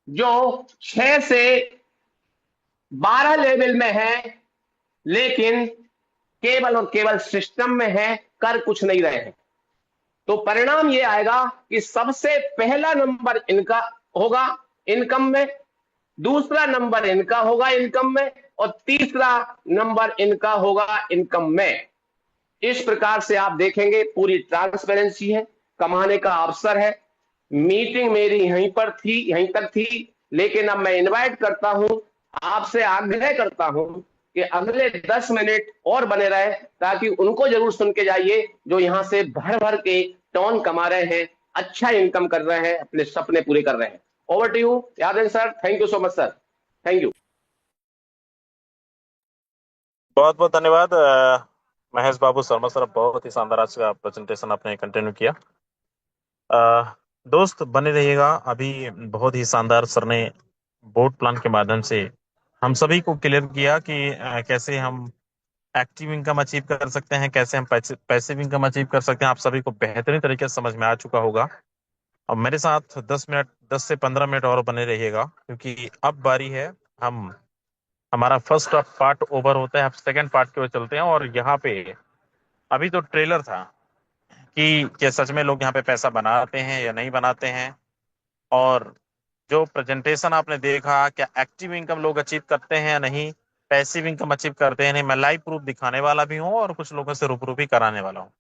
जो 6 से 12 लेवल में है, लेकिन केवल और केवल सिस्टम में है, कर कुछ नहीं रहे हैं। तो परिणाम ये आएगा कि सबसे पहला नंबर इनका होगा इनकम में, दूसरा नंबर इनका होगा इनकम में, और तीसरा नंबर इनका होगा इनकम में। इस प्रकार से आप देखेंगे पूरी ट्रांसपेरेंसी है, कमाने का अवसर है। मीटिंग मेरी यहीं पर थी, यहीं तक थी, लेकिन अब मैं इनवाइट करता हूं, आपसे आग्रह करता हूं कि अगले 10 मिनट और बने रहे, ताकि उनको जरूर सुन के जाइए जो यहां से भर भर के टॉन कमा रहे हैं, अच्छा इनकम कर रहे हैं, अपने सपने पूरे कर रहे हैं। Over to you Yadav sir. Thank you so much sir. Thank you. बहुत बहुत धन्यवाद महेश बाबू शर्मा सर, बहुत ही शानदार आज का प्रेजेंटेशन आपने कंटिन्यू किया। दोस्त बने रहिएगा। अभी बहुत ही शानदार सर ने बोर्ड प्लान के माध्यम से हम सभी को क्लियर किया कि कैसे हम एक्टिव इनकम अचीव कर सकते हैं, कैसे हम पैसिव इनकम अचीव कर सकते हैं। आप सभी को बेहतरीन तरीके से समझ में आ चुका होगा। अब मेरे साथ 10 मिनट, 10 से 15 मिनट और बने रहिएगा, क्योंकि अब बारी है, हम हमारा फर्स्ट पार्ट ओवर होता है, अब सेकंड पार्ट की ओर चलते हैं। और यहाँ पे अभी तो ट्रेलर था कि क्या सच में लोग यहाँ पे पैसा बनाते हैं या नहीं बनाते हैं, और जो प्रेजेंटेशन आपने देखा, क्या एक्टिव इनकम लोग अचीव करते हैं या नहीं, पैसिव इनकम अचीव करते हैं नहीं, मैं लाइव प्रूफ दिखाने वाला भी हूँ और कुछ लोगों से रूबरू भी कराने वाला हूँ।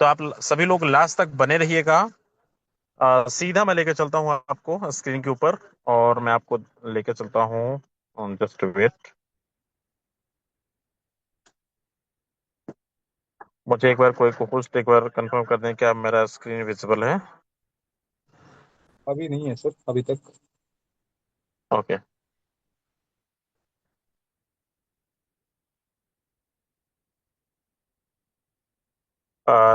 तो आप सभी लोग लास्ट तक बने रहिएगा। सीधा मैं लेके चलता हूँ आपको स्क्रीन के ऊपर, और मैं आपको लेके चलता हूँ। जस्ट वेट, मुझे एक बार कोई होस्ट एक बार कंफर्म कर दें क्या मेरा स्क्रीन विजिबल है। अभी नहीं है सर, अभी तक। ओके।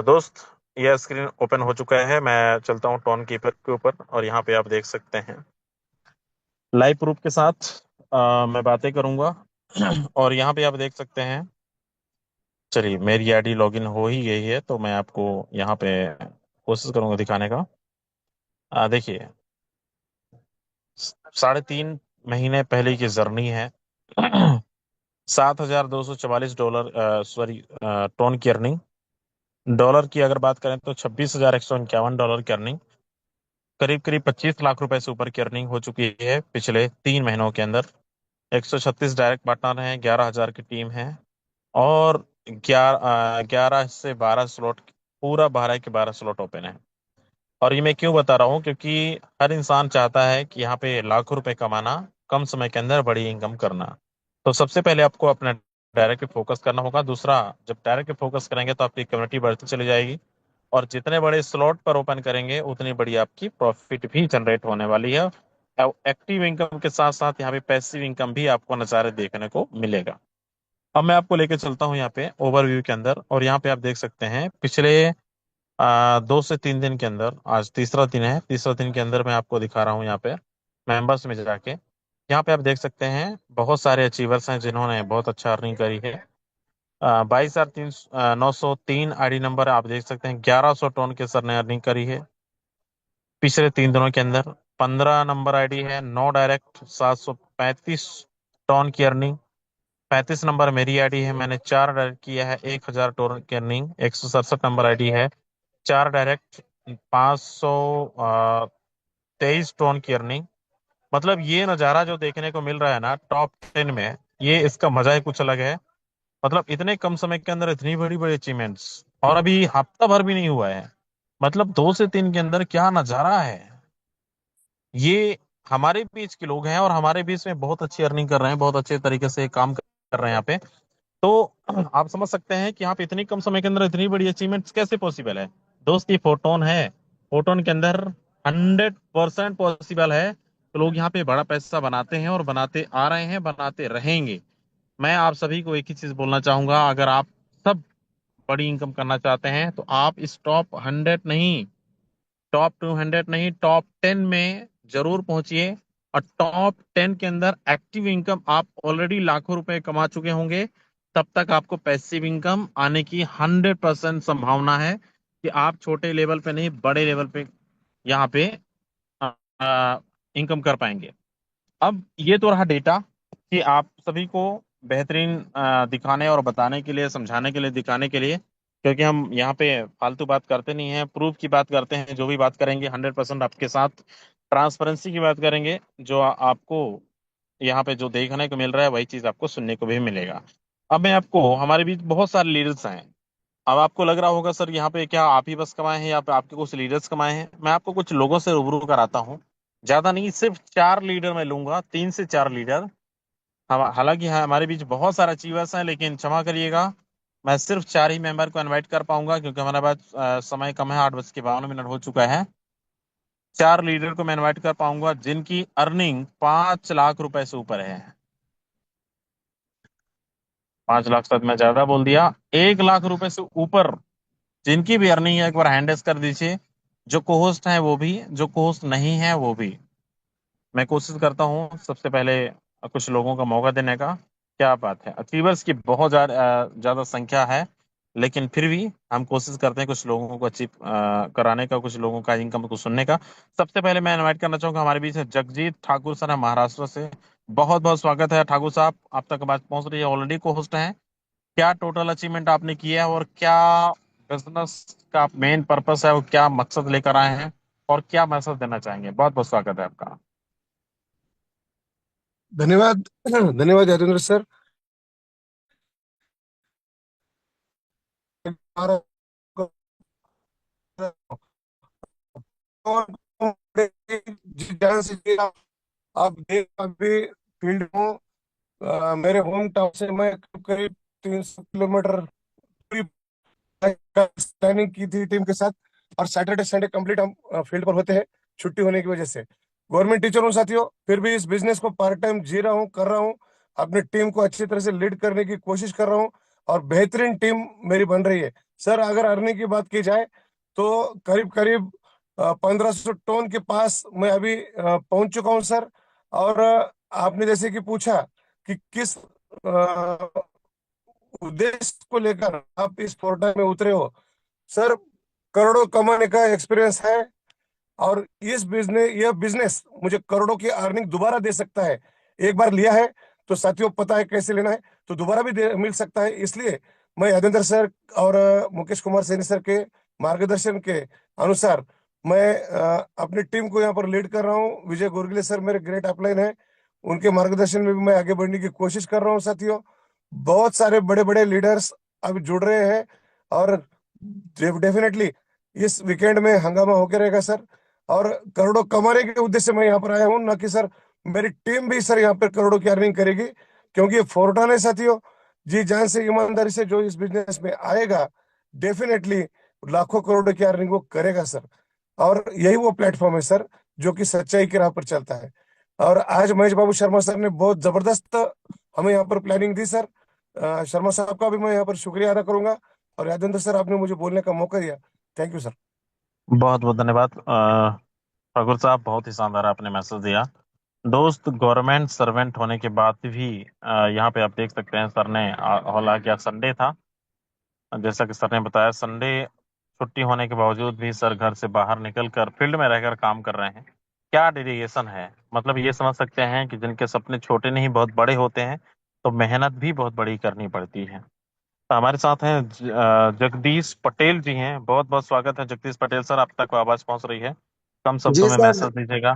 दोस्त, यह स्क्रीन ओपन हो चुका है। मैं चलता हूँ टोन कीपर के ऊपर, और यहाँ पे आप देख सकते हैं लाइव प्रूफ के साथ मैं बातें करूंगा। और यहाँ पे आप देख सकते हैं, चलिए मेरी आईडी लॉगिन हो ही गई है, तो मैं आपको यहाँ पे कोशिश करूंगा दिखाने का। देखिए, 3:30 महीने पहले की जर्नी है। $7,244, सॉरी, टोन की अर्निंग। डॉलर की अगर बात करें तो $26,151 की अर्निंग, करीब करीब 25 लाख रुपए से ऊपर की अर्निंग हो चुकी है पिछले 3 महीनों के अंदर। 136 डायरेक्ट पार्टनर हैं, 11,000 की टीम है, और 11 से 12 स्लॉट, पूरा 12 के 12 स्लॉट ओपन है। और ये मैं क्यों बता रहा हूँ, क्योंकि हर इंसान चाहता है कि यहाँ पे लाखों रुपए कमाना, कम समय के अंदर बड़ी इनकम करना। तो सबसे पहले आपको अपना डायरेक्ट पे फोकस करना होगा। दूसरा, जब डायरेक्ट पे फोकस करेंगे तो आपकी कम्युनिटी बढ़ती चली जाएगी, और जितने बड़े स्लॉट पर ओपन करेंगे उतनी बड़ी आपकी प्रॉफिट भी जनरेट होने वाली है। एक्टिव इनकम के साथ साथ यहाँ पे पैसिव इनकम भी आपको नज़ारे देखने को मिलेगा। अब मैं आपको लेके चलता हूँ यहाँ पे ओवरव्यू के अंदर, और यहाँ पे आप देख सकते हैं पिछले 2 से 3 दिन के अंदर, आज तीसरा दिन है, तीसरा दिन के अंदर मैं आपको दिखा रहा हूँ यहाँ पे मेंबर्स में जाके। यहाँ पे आप देख सकते हैं बहुत सारे अचीवर्स हैं जिन्होंने बहुत अच्छा अर्निंग करी है। 22,903 आईडी नंबर आप देख सकते हैं, 1100 टोन के सर ने अर्निंग करी है पिछले 3 दिनों के अंदर। 15 नंबर आईडी है नो डायरेक्ट, 735 टोन की अर्निंग। 35 नंबर मेरी आईडी है, मैंने 4 डायरेक्ट किया है, 1,000 टोन की अर्निंग। 167 नंबर आईडी है, 4 डायरेक्ट, 523 टोन की अर्निंग। मतलब ये नज़ारा जो देखने को मिल रहा है ना टॉप 10 में, ये इसका मजा ही कुछ अलग है। मतलब इतने कम समय के अंदर इतनी बड़ी बड़ी अचीवमेंट्स, और अभी हफ्ता भर भी नहीं हुआ है। मतलब 2 से 3 के अंदर क्या नजारा है ये। हमारे बीच के लोग हैं और हमारे बीच में बहुत अच्छी अर्निंग कर रहे हैं, बहुत अच्छे तरीके से काम कर रहे हैं यहाँ पे। तो आप समझ सकते हैं कि यहाँ पे इतनी कम समय के अंदर इतनी बड़ी अचीवमेंट्स कैसे पॉसिबल है। दोस्त, ये फोटोन है, फोटोन के अंदर 100% पॉसिबल है। तो लोग यहाँ पे बड़ा पैसा बनाते हैं और बनाते आ रहे हैं, बनाते रहेंगे। मैं आप सभी को एक ही चीज बोलना चाहूंगा, अगर आप सब बड़ी इनकम करना चाहते हैं तो आप इस टॉप 100 नहीं, टॉप 200 नहीं, टॉप 10 में जरूर पहुंचिए। और टॉप 10 के अंदर एक्टिव इनकम आप ऑलरेडी लाखों रुपए कमा चुके होंगे, तब तक आपको पैसिव इनकम आने की 100% संभावना है कि आप छोटे लेवल पे नहीं, बड़े लेवल पे यहाँ पे इनकम कर पाएंगे। अब ये तो रहा डेटा कि आप सभी को बेहतरीन दिखाने और बताने के लिए, समझाने के लिए, दिखाने के लिए, क्योंकि हम यहाँ पे फालतू बात करते नहीं हैं, प्रूफ की बात करते हैं। जो भी बात करेंगे 100% आपके साथ ट्रांसपेरेंसी की बात करेंगे। जो आपको यहाँ पे जो देखने को मिल रहा है वही चीज आपको सुनने को भी मिलेगा। अब मैं आपको, हमारे बीच बहुत सारे लीडर्स हैं। अब आपको लग रहा होगा सर यहाँ पे क्या आप ही बस कमाए हैं या फिर आपके कुछ लीडर्स कमाए हैं। मैं आपको कुछ लोगों से रूबरू कराता हूँ, ज्यादा नहीं, सिर्फ 4 लीडर मैं लूंगा, 3 से 4 लीडर। हम हालांकि हमारे बीच बहुत सारे अचीवर्स हैं, लेकिन क्षमा करिएगा, मैं सिर्फ 4 ही मेंबर को इनवाइट कर पाऊंगा, क्योंकि हमारे पास समय कम है, 8:52 हो चुका है। 4 लीडर को मैं इनवाइट कर पाऊंगा जिनकी अर्निंग 5 लाख रुपए से ऊपर है। 5 लाख शायद मैं ज्यादा बोल दिया, 1 लाख रुपए से ऊपर जिनकी भी अर्निंग है, एक बार हैंड रेस कर दीजिए। जो कोहोस्ट हैं वो भी, जो कोहोस्ट नहीं है वो भी। मैं कोशिश करता हूँ सबसे पहले कुछ लोगों का मौका देने का। क्या बात है, अचीवर्स की बहुत ज्यादा संख्या है, लेकिन फिर भी हम कोशिश करते हैं कुछ लोगों को अचीव कराने का, कुछ लोगों का इनकम को सुनने का। सबसे पहले मैं इनवाइट करना चाहूंगा, हमारे बीच है जगजीत ठाकुर सर है, महाराष्ट्र से। बहुत बहुत स्वागत है ठाकुर साहब, आप तक बात पहुंच रही है, ऑलरेडी को होस्ट हैं। क्या टोटल अचीवमेंट आपने किया है, और क्या बिजनेस का मेन पर्पस है, और क्या मकसद लेकर आए हैं, और क्या मैसेज देना चाहेंगे। बहुत बहुत स्वागत है आपका। धन्यवाद। धन्यवाद यादेंद्र सर। हमारा जान से किया। आप देख अभी फील्ड हूँ। मेरे होम टाउन से मैं करीब 300 किलोमीटर पूरी प्लानिंग की थी टीम के साथ। और सैटरडे संडे कंप्लीट हम फील्ड पर होते हैं, छुट्टी होने की वजह से। गवर्नमेंट टीचर हूँ साथियों, फिर भी इस बिजनेस को पार्ट टाइम जी रहा हूँ, कर रहा हूँ। अपनी टीम को अच्छी तरह से लीड करने की कोशिश कर रहा हूँ, और बेहतरीन टीम मेरी बन रही है। सर, अगर अर्निंग की बात की जाए तो करीब करीब 1,500 टन के पास मैं अभी पहुंच चुका हूं सर। और आपने जैसे कि पूछा कि किस उद्देश्य को लेकर आप इस पोर्टल में उतरे हो। सर, करोड़ों कमाने का एक्सपीरियंस है, और यह बिजनेस मुझे करोड़ों की अर्निंग दोबारा दे सकता है। एक बार लिया है तो साथियों पता है कैसे लेना है, तो दोबारा भी मिल सकता है। इसलिए मैं यदेंद्र सर और मुकेश कुमार सैनी सर के मार्गदर्शन के अनुसार मैं अपनी टीम को यहाँ पर लीड कर रहा हूँ। विजय गोरगले सर मेरे ग्रेट अपलाइन है, उनके मार्गदर्शन में भी मैं आगे बढ़ने की कोशिश कर रहा हूँ साथियों। बहुत सारे बड़े बड़े लीडर्स अब जुड़ रहे हैं और डेफिनेटली इस वीकेंड में हंगामा होकर रहेगा सर। और करोड़ों कमाने के उद्देश्य से मैं यहाँ पर आया हूँ, ना कि सर मेरी टीम भी सर यहाँ पर करोड़ों की अर्निंग करेगी, क्योंकि ये फोरटान है साथियों। जी जान से ईमानदारी से जो इस बिजनेस में आएगा डेफिनेटली लाखों करोड़ों की अर्निंग वो करेगा सर। और यही वो प्लेटफॉर्म है सर जो कि सच्चाई की राह पर चलता है। और आज महेश बाबू शर्मा सर ने बहुत जबरदस्त हमें यहाँ पर प्लानिंग दी सर। शर्मा साहब का भी मैं यहाँ पर शुक्रिया अदा करूंगा। और यादेंद्र सर आपने मुझे बोलने का मौका दिया, थैंक यू सर। बहुत बहुत धन्यवाद ठाकुर साहब, बहुत ही शानदार आपने मैसेज दिया। दोस्त, गवर्नमेंट सर्वेंट होने के बाद भी यहाँ पे आप देख सकते हैं सर ने, हालांकि आज संडे था, जैसा कि सर ने बताया, संडे छुट्टी होने के बावजूद भी सर घर से बाहर निकल कर फील्ड में रहकर काम कर रहे हैं। क्या डेडिकेशन है! मतलब ये समझ सकते हैं कि जिनके सपने छोटे नहीं बहुत बड़े होते हैं, तो मेहनत भी बहुत बड़ी करनी पड़ती है। तो हमारे साथ हैं जगदीश पटेल जी हैं। बहुत बहुत स्वागत है जगदीश पटेल सर, आप तक आवाज पहुंच रही है, कम जी शब्दों में सर। मैसेज दीजिएगा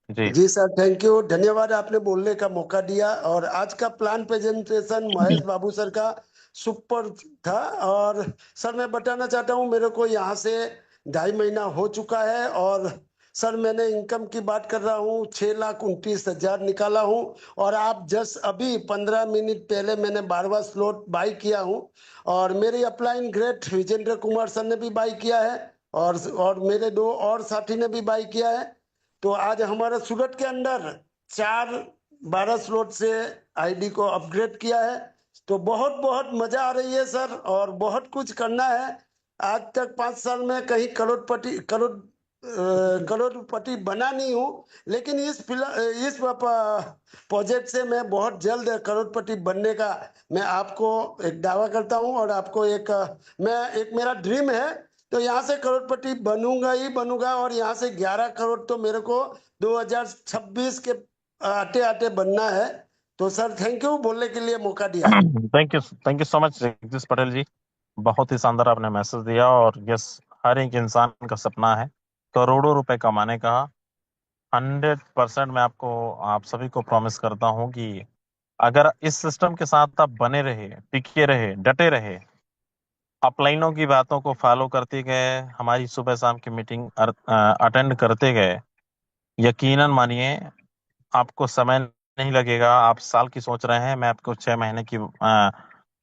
जी। जी सर, थैंक यू, धन्यवाद आपने बोलने का मौका दिया। और आज का प्लान प्रेजेंटेशन महेश बाबू सर का सुपर था। और सर मैं बताना चाहता हूँ, मेरे को यहाँ से 2.5 महीना हो चुका है। और सर मैंने इनकम की बात कर रहा हूँ, 6,29,000 निकाला हूँ। और आप जस्ट अभी 15 मिनट पहले मैंने 12वां स्लॉट बाई किया हूँ। और मेरे upline great Vijendra Kumar sir ने भी बाई किया है, और मेरे 2 और साथी ने भी बाई किया है। तो आज हमारे सूरत के अंदर 12 स्लॉट से आईडी को अपग्रेड किया है। तो बहुत बहुत मजा आ रही है सर, और बहुत कुछ करना है। आज तक 5 साल में कहीं करोड़पति बना नहीं हूँ, लेकिन इस प्रोजेक्ट से मैं बहुत जल्द करोड़पति बनने का मैं आपको एक दावा करता हूँ। और आपको एक मेरा ड्रीम है, तो यहाँ से करोड़पति बनूंगा ही बनूंगा। और यहाँ से 11 करोड़ तो मेरे को 2026 के आते आते बनना है। तो सर थैंक यू बोलने के लिए मौका दिया। Thank you so much Jagdish Patel ji, बहुत ही शानदार आपने मैसेज दिया। और यस, हर एक इंसान का सपना है करोड़ों रुपए कमाने का। 100% मैं आपको, आप सभी को प्रॉमिस करता हूं कि अगर इस सिस्टम के साथ आप बने रहे, टिके रहे, डटे रहे, अपलाइनों की बातों को फॉलो करते गए, हमारी सुबह शाम की मीटिंग अटेंड करते गए, यकीनन मानिए आपको समय नहीं लगेगा। आप साल की सोच रहे हैं, मैं आपको 6 महीने की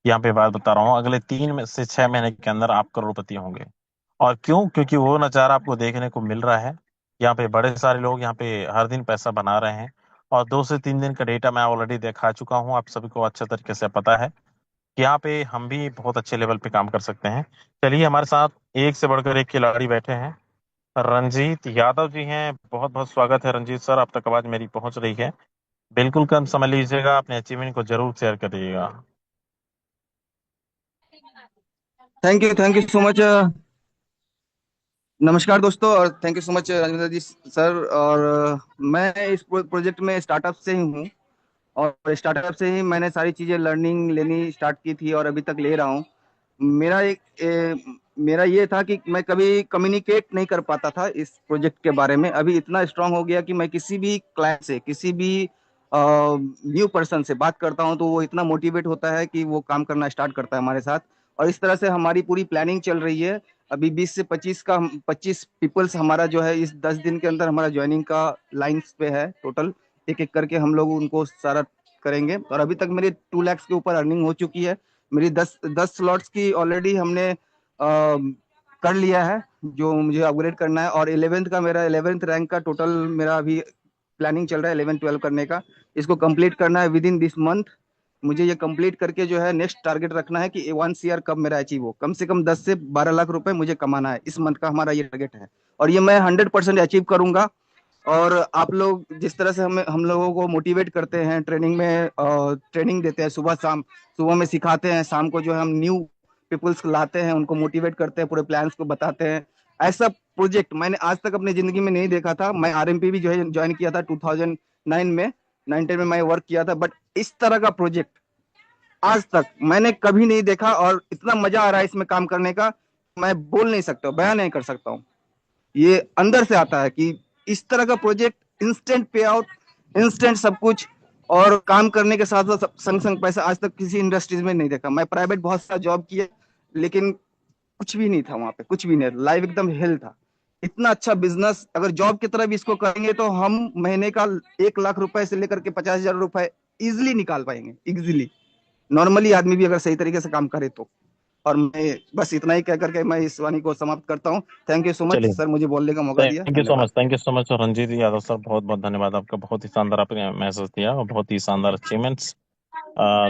यहाँ पे बात बता रहा हूँ, अगले 3 से 6 महीने के अंदर आप करोड़पति होंगे। और क्यों? क्योंकि वो नज़ारा आपको देखने को मिल रहा है। यहाँ पे बड़े सारे लोग यहाँ पे हर दिन पैसा बना रहे हैं, और 2 से 3 दिन का डेटा मैं ऑलरेडी दिखा चुका हूँ, आप सभी को अच्छे तरीके से पता है कि यहाँ पे हम भी बहुत अच्छे लेवल पे काम कर सकते हैं। चलिए, हमारे साथ एक से बढ़कर एक खिलाड़ी बैठे हैं, रंजीत यादव जी हैं। बहुत बहुत स्वागत है रंजीत सर, आप तक आवाज मेरी पहुंच रही है? बिल्कुल कम समय लीजिएगा, अपने अचीवमेंट को जरूर शेयर करिएगा। Thank you so much. नमस्कार दोस्तों, और thank you so much Rajendra ji sir. और मैं इस प्रोजेक्ट में स्टार्टअप से ही हूँ, और स्टार्टअप से ही मैंने सारी चीज़ें लर्निंग लेनी स्टार्ट की थी, और अभी तक ले रहा हूँ। मेरा ये था कि मैं कभी कम्युनिकेट नहीं कर पाता था इस प्रोजेक्ट के बारे में। अभी इतना स्ट्रांग हो गया कि मैं किसी भी क्लाइंट से, किसी भी न्यू पर्सन से बात करता हूँ तो वो इतना मोटिवेट होता है कि वो काम करना स्टार्ट करता है हमारे साथ। और इस तरह से हमारी पूरी प्लानिंग चल रही है। अभी 20 से 25 पीपल्स हमारा जो है इस 10 दिन के अंदर हमारा ज्वाइनिंग का लाइन्स पे है। टोटल एक एक करके हम लोग उनको सारा करेंगे। और अभी तक मेरी 2 लाख के ऊपर अर्निंग हो चुकी है। मेरी 10 स्लॉट्स की ऑलरेडी हमने कर लिया है, जो मुझे अपग्रेड करना है। और 11th का मेरा 11th रैंक का टोटल मेरा अभी प्लानिंग चल रहा है 11-12 करने का। इसको कंप्लीट करना है विद इन दिस मंथ। मुझे ये कंप्लीट करके जो है नेक्स्ट टारगेट रखना है कि 1 CR कब मेरा अचीव हो। कम से कम 10 से 12 लाख रुपए मुझे कमाना है, इस मंथ का हमारा ये टारगेट है। और ये मैं 100% अचीव करूंगा। और आप लोग जिस तरह से हम लोगों को मोटिवेट करते हैं, ट्रेनिंग में ट्रेनिंग देते हैं सुबह शाम, सुबह में सिखाते हैं, शाम को जो है हम न्यू पीपल्स लाते हैं, उनको मोटिवेट करते हैं, पूरे प्लान्स को बताते हैं। ऐसा प्रोजेक्ट मैंने आज तक अपनी जिंदगी में नहीं देखा था। मैं आरएमपी भी जो है ज्वाइन किया था 2009 में, 19 में मैं वर्क किया था, बट इस तरह का प्रोजेक्ट आज तक मैंने कभी नहीं देखा, और इतना मजा आ रहा है इसमें काम करने का, मैं बोल नहीं सकता, बयान नहीं कर सकता हूँ। ये अंदर से आता है कि इस तरह का प्रोजेक्ट, इंस्टेंट पे आउट, इंस्टेंट सब कुछ, और काम करने के साथ साथ संग संग पैसा आज तक किसी इंडस्ट्रीज में नहीं देखा। मैं प्राइवेट बहुत सारा जॉब किया, लेकिन कुछ भी नहीं था वहां पे, कुछ भी नहीं, लाइफ एकदम हेल था। इतना अच्छा बिजनेस अगर जॉब की तरह भी इसको करेंगे तो हम महीने का 1 लाख रुपए से लेकर के 50,000 रुपए इजिली निकाल पाएंगे, इजिली, नॉर्मली आदमी भी अगर सही तरीके से काम करे तो। और मैं बस इतना ही कह करके मैं इस वाणी को समाप्त करता हूँ। थैंक यू सो मच चलिए, सर, मुझे बोलने का मौका दिया, थैंक यू सो धन्यवाद। Much, thank you so much Ranjit Yadav sir, बहुत बहुत धन्यवाद आपका। बहुत ही शानदार आपने मैसेज दिया और बहुत ही शानदार अचीवमेंट्स।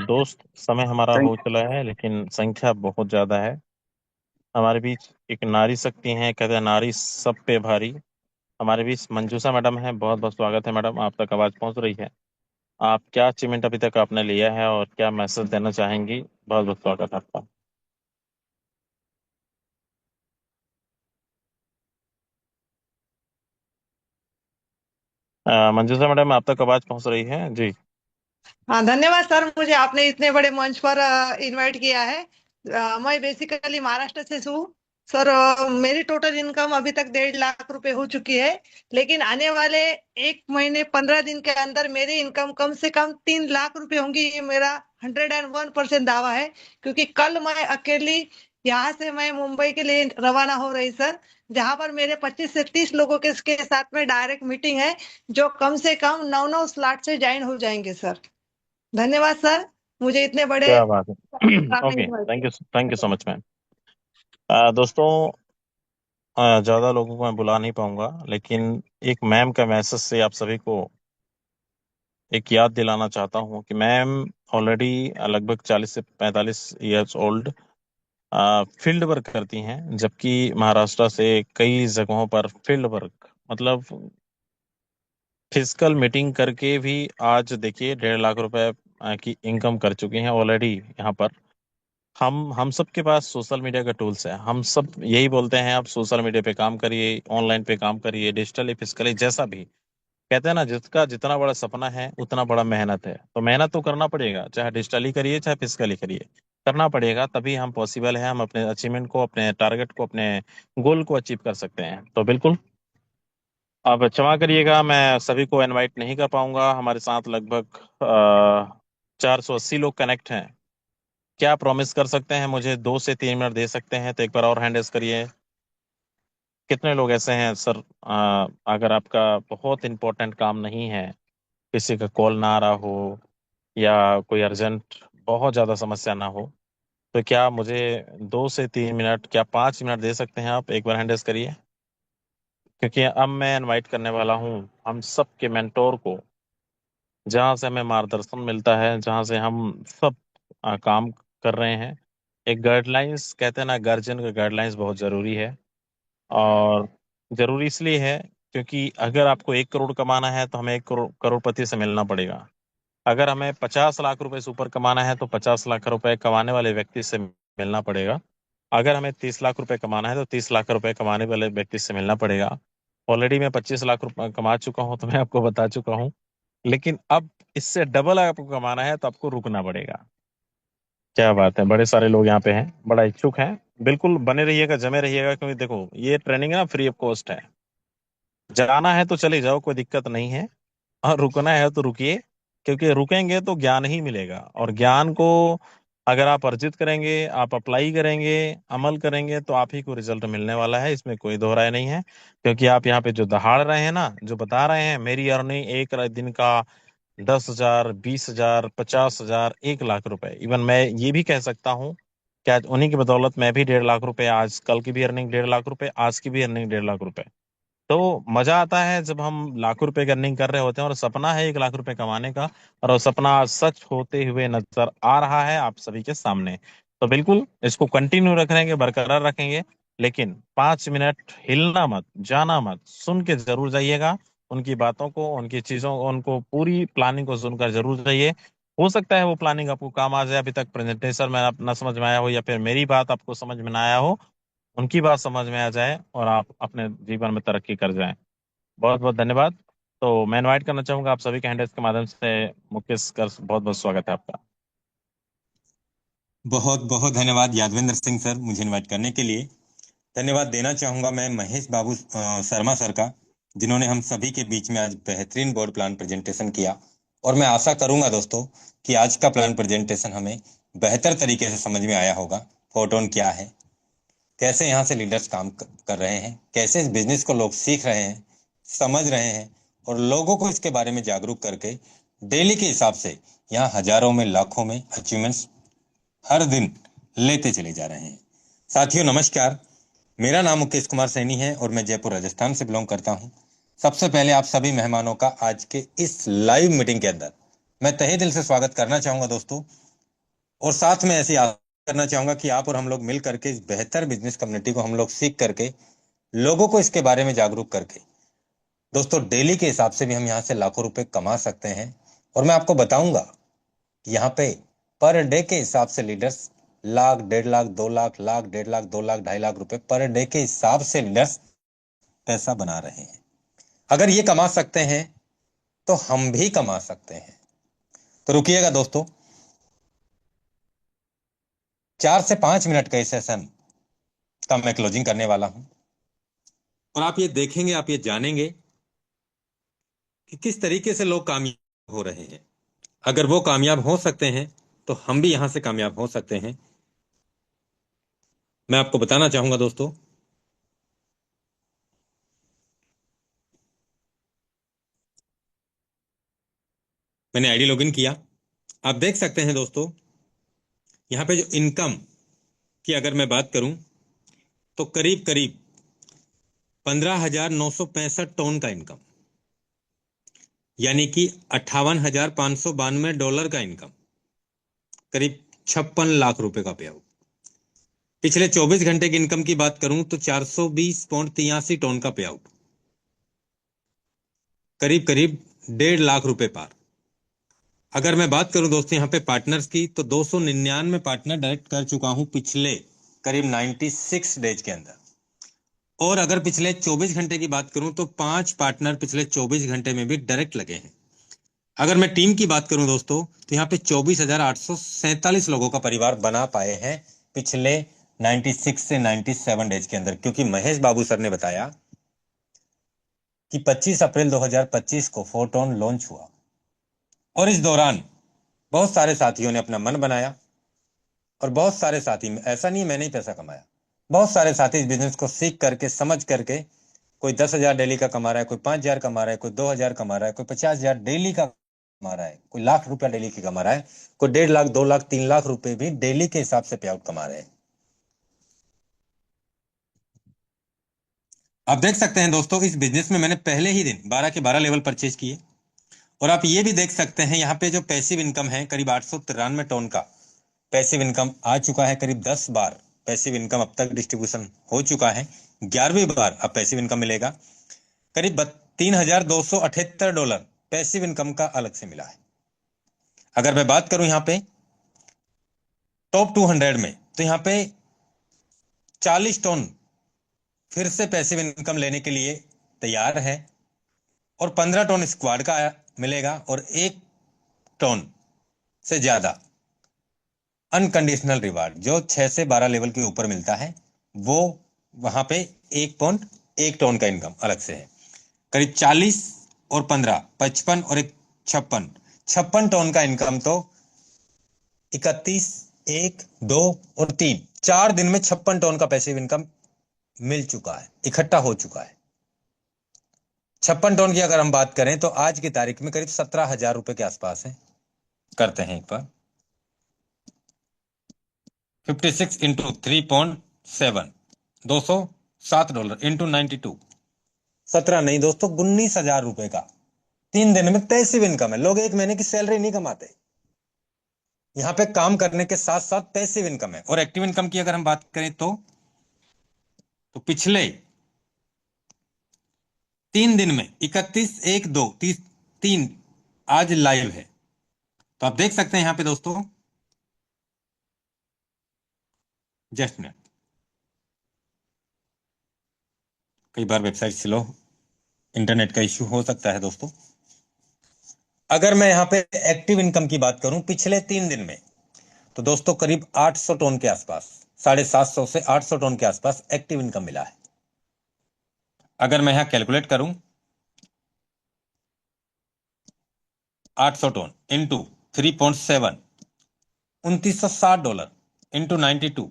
दोस्त, समय हमारा थैंक हो चला है, लेकिन संख्या बहुत ज्यादा है हमारे बीच। एक नारी शक्ति है, कहते हैं नारी सब पे भारी। हमारे बीच मंजूषा मैडम है, बहुत बहुत स्वागत है मैडम, आप तक आवाज पहुंच रही है। आप क्या अचीवमेंट अभी तक आपने लिया है और क्या मैसेज देना चाहेंगी? बहुत बहुत स्वागत है आपका। मंजूषा मैडम, आप तक आवाज पहुंच रही है जी? हाँ, धन्यवाद सर, मुझे आपने इतने बड़े मंच पर इनवाइट किया है। मैं बेसिकली महाराष्ट्र से हूँ सर। मेरी टोटल इनकम अभी तक 1.5 लाख रुपए हो चुकी है, लेकिन आने वाले 1 महीने 15 दिन के अंदर मेरी इनकम कम से कम 3 लाख रुपए होंगी। ये मेरा 101% दावा है, क्योंकि कल मैं अकेली यहाँ से मैं मुंबई के लिए रवाना हो रही सर, जहाँ पर मेरे 25 से 30 लोगों के साथ में डायरेक्ट मीटिंग है, जो कम से कम 9 9 स्लॉट से ज्वाइन हो जाएंगे सर। धन्यवाद सर, मुझे इतने बड़े क्या बात है। आपने okay, invite thank you so much ma'am. दोस्तों, ज्यादा लोगों को मैं बुला नहीं पाऊंगा, लेकिन एक मैम का मैसेज से आप सभी को एक याद दिलाना चाहता हूँ कि मैम ऑलरेडी लगभग 40 से 45 ईयर्स ओल्ड फील्ड वर्क करती हैं, जबकि महाराष्ट्र से कई जगहों पर फील्ड वर्क मतलब फिजिकल मीटिंग करके भी आज देखिए 1.5 लाख रुपए की इनकम कर चुकी हैं ऑलरेडी यहाँ पर। हम सब के पास सोशल मीडिया का टूल्स है, हम सब यही बोलते हैं आप सोशल मीडिया पे काम करिए, ऑनलाइन पे काम करिए, डिजिटली फिजिकली जैसा भी। कहते हैं ना, जिसका जितना बड़ा सपना है उतना बड़ा मेहनत है, तो मेहनत तो करना पड़ेगा, चाहे डिजिटली करिए चाहे फिजिकली करिए, करना पड़ेगा, तभी हम पॉसिबल है, हम अपने अचीवमेंट को, अपने टारगेट को, अपने गोल को अचीव कर सकते हैं। तो बिल्कुल अब क्षमा करिएगा, मैं सभी को इनवाइट नहीं कर पाऊंगा। हमारे साथ लगभग 480 लोग कनेक्ट हैं। क्या प्रॉमिस कर सकते हैं मुझे 2 से 3 मिनट दे सकते हैं? तो एक बार और हैंड रेस करिए। कितने लोग ऐसे हैं सर? अगर आपका बहुत इंपॉर्टेंट काम नहीं है, किसी का कॉल ना आ रहा हो, या कोई अर्जेंट बहुत ज्यादा समस्या ना हो, तो क्या मुझे 2 से 3 मिनट, क्या 5 मिनट दे सकते हैं आप? एक बार हैंड रेस करिए, क्योंकि अब मैं इनवाइट करने वाला हूँ हम सब के मेंटोर को, जहाँ से हमें मार्गदर्शन मिलता है, जहाँ से हम सब काम कर रहे हैं। एक गाइडलाइंस, कहते हैं ना, गार्जियन का गाइडलाइंस बहुत जरूरी है। और जरूरी इसलिए है क्योंकि अगर आपको 1 करोड़ कमाना है तो हमें एक करोड़पति से मिलना पड़ेगा। अगर हमें 50 लाख रुपए से ऊपर कमाना है तो 50 लाख रुपए कमाने वाले व्यक्ति से मिलना पड़ेगा। अगर हमें 30 लाख रुपए कमाना है तो 30 लाख रुपए कमाने वाले व्यक्ति से मिलना पड़ेगा। ऑलरेडी मैं 25 लाख रुपए कमा चुका हूं, तो मैं आपको बता चुका हूं, लेकिन अब इससे डबल आपको कमाना है तो आपको रुकना पड़ेगा। क्या बात है, बड़े सारे लोग यहाँ पे हैं, बड़ा इच्छुक हैं। बिल्कुल बने रहिएगा, जमे रहिएगा, क्योंकि देखो ये ट्रेनिंग है ना, फ्री ऑफ कॉस्ट है। जाना है तो चले जाओ, कोई दिक्कत नहीं है, और रुकना है तो रुकिए, क्योंकि रुकेंगे तो ज्ञान ही मिलेगा, और ज्ञान को अगर आप अर्जित करेंगे, आप अप्लाई करेंगे, अमल करेंगे, तो आप ही को रिजल्ट मिलने वाला है, इसमें कोई दो राय नहीं है। क्योंकि आप यहाँ पे जो दहाड़ रहे हैं ना, जो बता रहे हैं मेरी अर्निंग एक दिन का 10,000, 20,000, 50,000, 1 लाख रुपए, इवन मैं ये भी कह सकता हूँ कि आज उन्हीं की बदौलत मैं भी 1.5 लाख रुपए, आज कल की भी अर्निंग 1.5 लाख रुपए, आज की भी अर्निंग 1.5 लाख रुपए। तो मजा आता है जब हम लाखों रुपए की अर्निंग कर रहे होते हैं, और सपना है 1 लाख रुपए कमाने का, और वो सपना आज सच होते हुए नजर आ रहा है आप सभी के सामने। तो बिल्कुल इसको कंटिन्यू रखेंगे, बरकरार रखेंगे, लेकिन 5 मिनट हिलना मत, जाना मत, सुन के जरूर जाइएगा उनकी बातों को, उनकी चीजों को, उनको पूरी प्लानिंग को सुनकर जरूर जाइए। हो सकता है वो प्लानिंग आपको काम आ जाए, अभी तक प्रेजेंटेशन में आप ना समझ में आया हो, या फिर मेरी बात आपको समझ में ना आया हो, उनकी बात समझ में आ जाए और आप अपने जीवन में तरक्की कर जाएं। बहुत बहुत धन्यवाद। तो मैं इनवाइट करना चाहूंगा आप सभी कैंडिडेट्स के माध्यम से, मुकेश का बहुत बहुत स्वागत है आपका। बहुत बहुत धन्यवाद यादवेंद्र सिंह सर, मुझे इनवाइट करने के लिए। धन्यवाद देना चाहूंगा मैं महेश बाबू शर्मा सर का, जिन्होंने हम सभी के बीच में आज बेहतरीन बोर्ड प्लान प्रेजेंटेशन किया। और मैं आशा करूंगा दोस्तों कि आज का प्लान प्रेजेंटेशन हमें बेहतर तरीके से समझ में आया होगा। फोटोन क्या है, कैसे यहाँ से लीडर्स काम कर रहे हैं, कैसे इस बिजनेस को लोग सीख रहे हैं, समझ रहे हैं, और लोगों को इसके बारे में जागरूक करके डेली के हिसाब से यहाँ हजारों में लाखों में अचीवमेंट्स हर दिन लेते चले जा रहे हैं। साथियों नमस्कार, मेरा नाम मुकेश कुमार सैनी है और मैं जयपुर राजस्थान से बिलोंग करता हूं। सबसे पहले आप सभी मेहमानों का आज के इस लाइव मीटिंग के अंदर मैं तहे दिल से स्वागत करना चाहूंगा दोस्तों, और साथ में ऐसी आशा करना चाहूंगा कि आप और हम लोग मिल करके इस बेहतर बिजनेस कम्युनिटी को हम लोग सीख करके लोगों को इसके बारे में जागरूक करके दोस्तों डेली के हिसाब से भी हम यहाँ से लाखों रुपए कमा सकते हैं। और मैं आपको बताऊंगा कि यहाँ पे पर डे के हिसाब से लीडर्स लाख, 1.5 लाख, 2 लाख, 1.5 लाख, 2 लाख, 2.5 लाख रुपए पर डे के हिसाब से लीडर्स पैसा बना रहे हैं। अगर ये कमा सकते हैं तो हम भी कमा सकते हैं। तो रुकिएगा दोस्तों, 4 से 5 मिनट का इस सेशन का मैं क्लोजिंग करने वाला हूं, और आप ये देखेंगे, आप ये जानेंगे कि किस तरीके से लोग कामयाब हो रहे हैं। अगर वो कामयाब हो सकते हैं तो हम भी यहां से कामयाब हो सकते हैं। मैं आपको बताना चाहूंगा दोस्तों, मैंने आईडी लॉगिन किया। आप देख सकते हैं दोस्तों, यहां पे जो इनकम की अगर मैं बात करूं तो करीब करीब 15,965 टन का इनकम, यानी कि $58,592 का इनकम, करीब 56 लाख रुपए का पे आउट। पिछले 24 घंटे की इनकम की बात करूं तो 420.83 टन का पे आउट, करीब करीब 1.5 लाख रुपए पार। अगर मैं बात करूं दोस्तों यहाँ पे पार्टनर्स की, तो 299 पार्टनर डायरेक्ट कर चुका हूं पिछले करीब 96 डेज के अंदर। और अगर पिछले 24 घंटे की बात करूं तो 5 पार्टनर पिछले 24 घंटे में भी डायरेक्ट लगे हैं। अगर मैं टीम की बात करूं दोस्तों तो यहाँ पे 24,847 लोगों का परिवार बना पाए हैं पिछले 96 से 97 डेज के अंदर, क्योंकि महेश बाबू सर ने बताया कि 25 अप्रैल 2025 को फोटोन लॉन्च हुआ, और इस दौरान बहुत सारे साथियों ने अपना मन बनाया, और बहुत सारे साथी, ऐसा नहीं मैंने ही पैसा कमाया, बहुत सारे साथी इस बिजनेस को सीख करके समझ करके, कोई 10,000 डेली का कमा रहा है, कोई 5,000 कमा रहा है, कोई 2,000 कमा रहा है, कोई 50,000 डेली का कमा रहा है, कोई लाख रुपया डेली की कमा रहा है, कोई 1.5 लाख, 2 लाख, 3 लाख रुपए भी डेली के हिसाब से पे आउट कमा रहे हैं। आप देख सकते हैं दोस्तों, इस बिजनेस में मैंने पहले ही दिन 12 के 12 लेवल परचेज किए, और आप ये भी देख सकते हैं यहाँ पे जो पैसिव इनकम है करीब 893 टन का पैसिव इनकम आ चुका है। करीब 10 बार पैसिव इनकम अब तक डिस्ट्रीब्यूशन हो चुका है, 11वीं बार अब पैसिव इनकम मिलेगा। करीब $3,278 पैसिव इनकम का अलग से मिला है। अगर मैं बात करूं यहाँ पे टॉप 200 में, तो यहाँ पे 40 टन फिर से पैसिव इनकम लेने के लिए तैयार है, और 15 टन स्क्वाड का मिलेगा, और 1 टन से ज्यादा अनकंडीशनल रिवार्ड जो 6 से 12 लेवल के ऊपर मिलता है, वो वहां पे 1 टन का इनकम अलग से है। करीब 40 और 15, 55 और 56 टन का इनकम तो 31, 1, 2 और 3, 4 दिन में 56 टन का पैसिव इनकम मिल चुका है, इकट्ठा हो चुका है। 56 टन की अगर हम बात करें तो आज की तारीख में करीब 17,000 रुपए के आसपास है। करते हैं एक बार, 56 इंटू 3.7, $207 इंटू 92, 17 नहीं दोस्तों, 19,000 रुपए का 3 दिन में पैसिव इनकम है। लोग 1 महीने की सैलरी नहीं कमाते, यहां पे काम करने के साथ साथ पैसिव इनकम है। और एक्टिव इनकम की अगर हम बात करें तो पिछले 3 दिन में 31, 1, 2, 3 आज लाइव है, तो आप देख सकते हैं यहां पे दोस्तों, जस्ट मिनट, कई बार वेबसाइट स्लो, इंटरनेट का इश्यू हो सकता है दोस्तों। अगर मैं यहाँ पे एक्टिव इनकम की बात करूं पिछले 3 दिन में, तो दोस्तों करीब 800 टन के आसपास, 750 से 800 टन के आसपास एक्टिव इनकम मिला है। अगर मैं यहां कैलकुलेट करूं 800 टन इंटू 3.7, $2960 इंटू 92,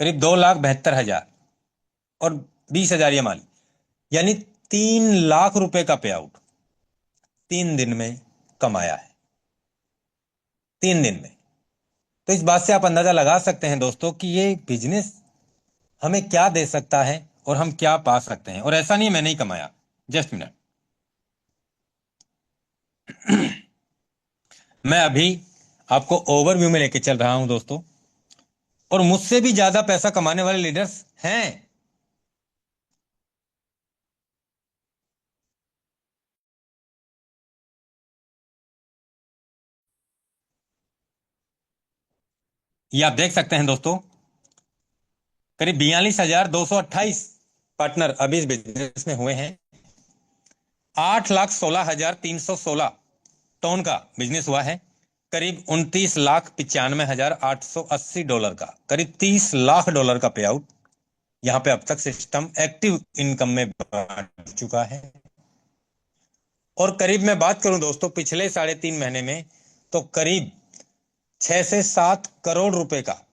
करीब 2,72,000 और 20,000 ये मान, यानी 3 लाख रुपए का पे आउट 3 दिन में कमाया है। 3 दिन में। तो इस बात से आप अंदाजा लगा सकते हैं दोस्तों कि ये बिजनेस हमें क्या दे सकता है और हम क्या पा सकते हैं। और ऐसा नहीं मैंने ही कमाया, जस्ट मिनट, मैं अभी आपको ओवरव्यू में लेके चल रहा हूं दोस्तों, और मुझसे भी ज्यादा पैसा कमाने वाले लीडर्स हैं। ये आप देख सकते हैं दोस्तों, करीब 42,228 पार्टनर अभी इस बिजनेस में हुए हैं। 8,16,316 टन का बिजनेस हुआ है। करीब $29,95,880 का, करीब $30 लाख का पे आउट यहां पे अब तक सिस्टम एक्टिव इनकम में बढ़ चुका है। और करीब मैं बात करूं दोस्तों पिछले 3.5 महीने में, तो करीब 6 से 7 करोड़ रुपए का,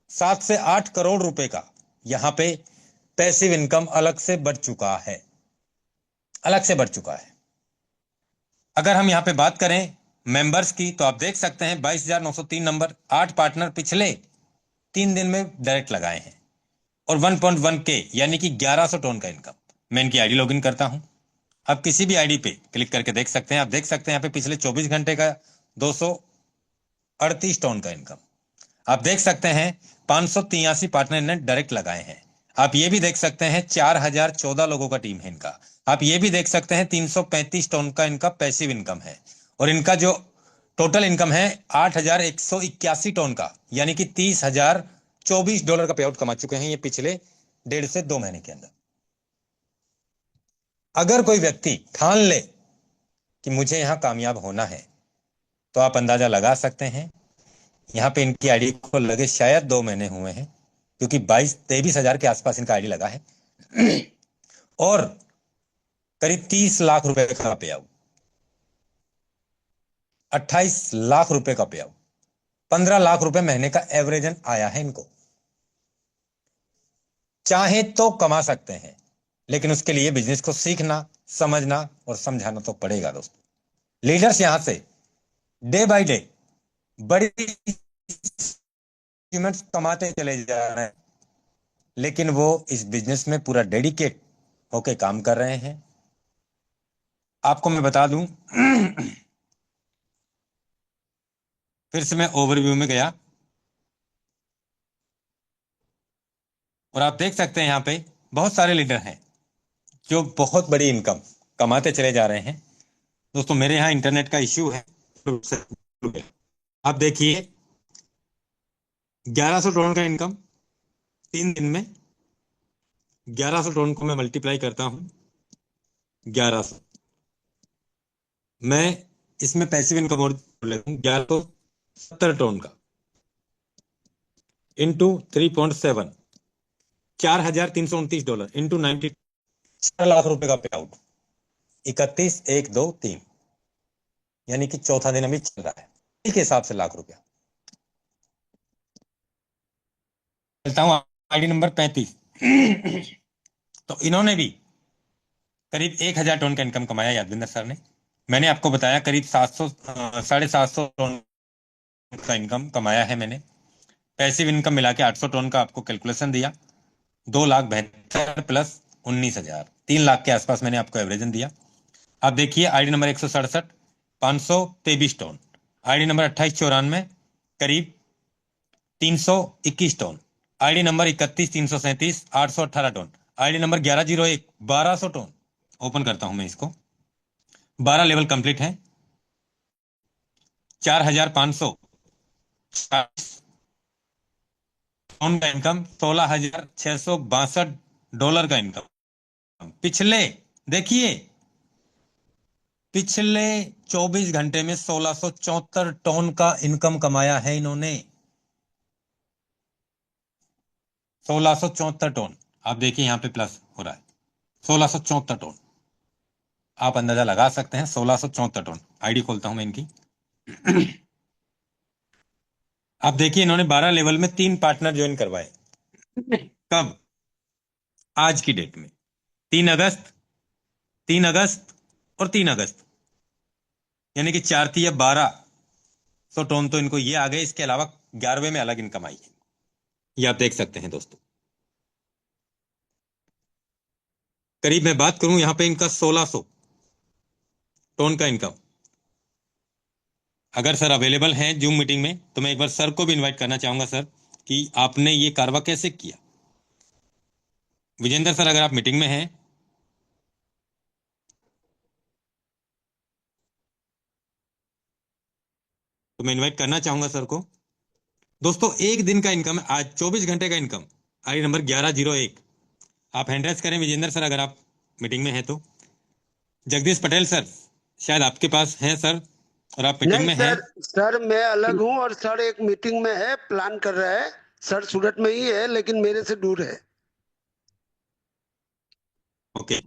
7 से 8 करोड़ रुपए का यहां पे पैसिव इनकम अलग से बढ़ चुका है, अलग से बढ़ चुका है। अगर हम यहां पे बात करें मेंबर्स की, तो आप देख सकते हैं 22,903 नंबर, 8 पार्टनर पिछले 3 दिन में डायरेक्ट लगाए हैं, और 1.1 के यानी कि 1100 टन का इनकम। मैं इनकी आईडी लॉगिन करता हूं, आप किसी भी आईडी पे क्लिक करके देख सकते हैं। आप देख सकते हैं यहाँ पे पिछले 24 घंटे का 238 टन का इनकम। आप देख सकते हैं 583 पार्टनर ने डायरेक्ट लगाए हैं। आप ये भी देख सकते हैं 4,014 लोगों का टीम है इनका। आप ये भी देख सकते हैं 335 टन का इनका पैसिव इनकम है, और इनका जो टोटल इनकम है 8,181 टन का, यानी कि $30,024 का पे आउट कमा चुके हैं ये पिछले 1.5 से 2 महीने के अंदर। अगर कोई व्यक्ति ठान ले कि मुझे यहां कामयाब होना है, तो आप अंदाजा लगा सकते हैं यहां पे इनकी आईडी को लगे शायद 2 महीने हुए हैं, क्योंकि 23 हजार के आसपास इनका आईडी लगा है, और करीब 30 लाख रुपए का पे आउट, 28 लाख रुपए का पे आउट, 15 लाख रुपए महीने का एवरेजन आया है इनको। चाहे तो कमा सकते हैं, लेकिन उसके लिए बिजनेस को सीखना, समझना और समझाना तो पड़ेगा दोस्तों। लीडर्स यहां से डे बाय डे बड़ी अचीवमेंट्स कमाते चले जा रहे हैं, लेकिन वो इस बिजनेस में पूरा डेडिकेट होके काम कर रहे हैं। आपको मैं बता दूं, फिर से मैं ओवरव्यू में गया, और आप देख सकते हैं यहां पे बहुत सारे लीडर हैं जो बहुत बड़ी इनकम कमाते चले जा रहे हैं। दोस्तों मेरे यहाँ इंटरनेट का इश्यू है, आप देखिए 1100 टन का इनकम 3 दिन में। 1100 टन को मैं मल्टीप्लाई करता हूं 1100, मैं इसमें पैसिव इनकम और लेता हूं 1170 टन का इंटू 3.7, $4,329 इंटू 90, 4 लाख रुपए का पे आउट 31,123, यानी कि चौथा दिन अभी चल रहा है, इसी के हिसाब से लाख रुपया। चलता हूं आईडी नंबर 35, तो इन्होंने भी करीब 1,000 टन का इनकम कमाया यादविंदर सर ने। मैंने आपको बताया करीब 750 टन का इनकम कमाया है मैंने। पैसिव इनकम मिला के 800 टन का आपको कैलकुलेशन दिया, 2,72,000 प्लस 19,000, 3 लाख के आसपास मैंने आपको एवरेजन दिया। आप देखिए ID number 167, 523 ton, ID number 2894 करीब 321 ton, ID number 31,337 818 ton, ID number 1101 1200 ton. Open करता हूं मैं इसको, 12 लेवल कंप्लीट है, 4,500 टन का इनकम, $16,662 का इनकम। देखिए पिछले 24 घंटे में 1674 टन का इनकम कमाया है इन्होंने। 1674 टन, आप देखिए यहां पे प्लस हो रहा है 1674 टन, आप अंदाजा लगा सकते हैं 1674 टन। आईडी खोलता हूं मैं इनकी। आप देखिए इन्होंने 12 लेवल में 3 पार्टनर ज्वाइन करवाए। कब? आज की डेट में 3 अगस्त, 3 अगस्त और 3 अगस्त, यानी कि 4 थी, 1200 टन तो इनको ये आ गए। इसके अलावा 11वें में अलग इनकम आई है, ये आप देख सकते हैं दोस्तों। करीब मैं बात करूं यहां पे इनका 1600 टन का इनकम। अगर सर अवेलेबल हैं जूम मीटिंग में तो मैं एक बार सर को भी इनवाइट करना चाहूंगा सर कि आपने ये कारवा कैसे किया। विजेंद्र सर अगर आप मीटिंग में हैं तो मैं इनवाइट करना चाहूंगा सर को। दोस्तों एक दिन का इनकम आज 24 घंटे का इनकम, आई नंबर 1101। आप हैंड रेज करें विजेंद्र सर अगर आप मीटिंग में हैं तो। जगदीश पटेल सर शायद आपके पास हैं सर और आप मीटिंग नहीं में हैं। सर मैं अलग हूँ और सर एक मीटिंग में है, प्लान कर रहा है। सर सूरत में ही है लेकिन मेरे से दूर है। ओके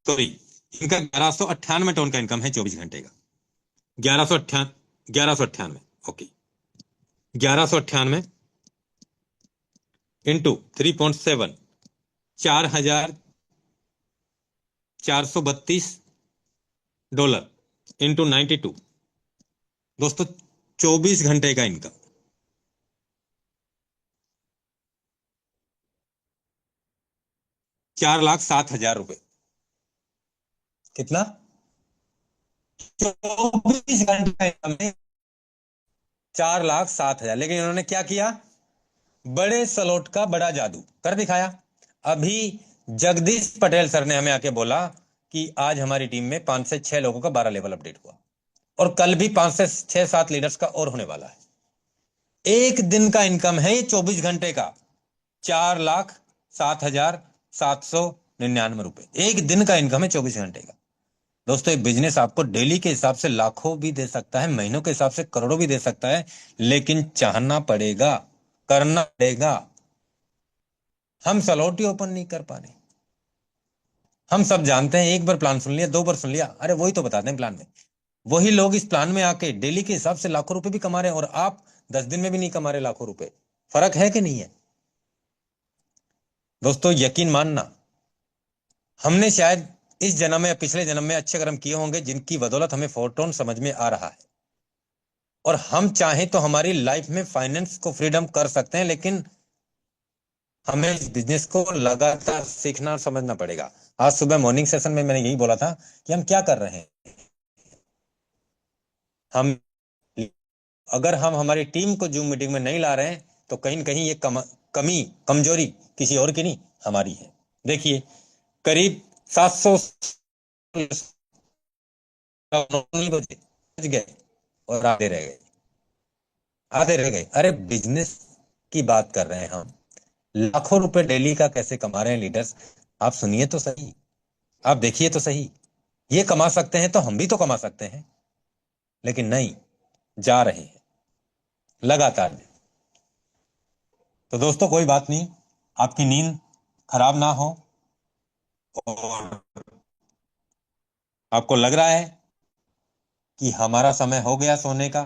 सॉरी, इनका 1198 टन का इनकम है 24 घंटे का। 1198 ओके, 1198 इंटू 3.7, 4432 डॉलर इंटू 92। दोस्तों 24 घंटे का इनकम 4,07,000 रुपए। कितना? 24 घंटे का इनकम है 4,07,000। लेकिन इन्होंने क्या किया? बड़े सलोट का बड़ा जादू कर दिखाया। अभी जगदीश पटेल सर ने हमें आके बोला कि आज हमारी टीम में 5 से 6 लोगों का 12 लेवल अपडेट हुआ और कल भी 5 से 6-7 लीडर्स का और होने वाला है। एक दिन का इनकम है ये 24 घंटे का 4,07,799 रुपए। एक दिन का इनकम है 24 घंटे का। दोस्तों एक बिजनेस आपको डेली के हिसाब से लाखों भी दे सकता है, महीनों के हिसाब से करोड़ों भी दे सकता है, लेकिन चाहना पड़ेगा, करना पड़ेगा। हम सलौट ही ओपन नहीं कर पा रहे। हम सब जानते हैं, एक बार प्लान सुन लिया, 2 बार सुन लिया, अरे वही तो बताते हैं प्लान में। वही लोग इस प्लान में आके डेली के हिसाब से लाखों रुपए भी कमा रहे हैं और आप 10 दिन में भी नहीं कमा रहे लाखों रुपए। फर्क है कि नहीं है? दोस्तों यकीन मानना, हमने शायद इस जन्म में या पिछले जन्म में अच्छे कर्म किए होंगे जिनकी बदौलत हमें फोरटोन समझ में आ रहा है और हम चाहें तो हमारी लाइफ में फाइनेंस को फ्रीडम कर सकते हैं, लेकिन हमें इस बिजनेस को लगातार सीखना और समझना पड़ेगा। आज सुबह मॉर्निंग सेशन में मैंने यही बोला था कि हम क्या कर रहे हैं। हम अगर हम हमारी टीम को जूम मीटिंग में नहीं ला रहे हैं तो कहीं न कहीं ये कमी कमजोरी किसी और की नहीं, हमारी है। देखिए करीब 700 बज गए और आधे रह गए। अरे बिजनेस की बात कर रहे हैं हम, लाखों रुपए डेली का कैसे कमा रहे हैं लीडर्स। आप सुनिए तो सही, आप देखिए तो सही। ये कमा सकते हैं तो हम भी तो कमा सकते हैं, लेकिन नहीं, जा रहे हैं लगातार। तो दोस्तों कोई बात नहीं, आपकी नींद खराब ना हो और आपको लग रहा है कि हमारा समय हो गया सोने का,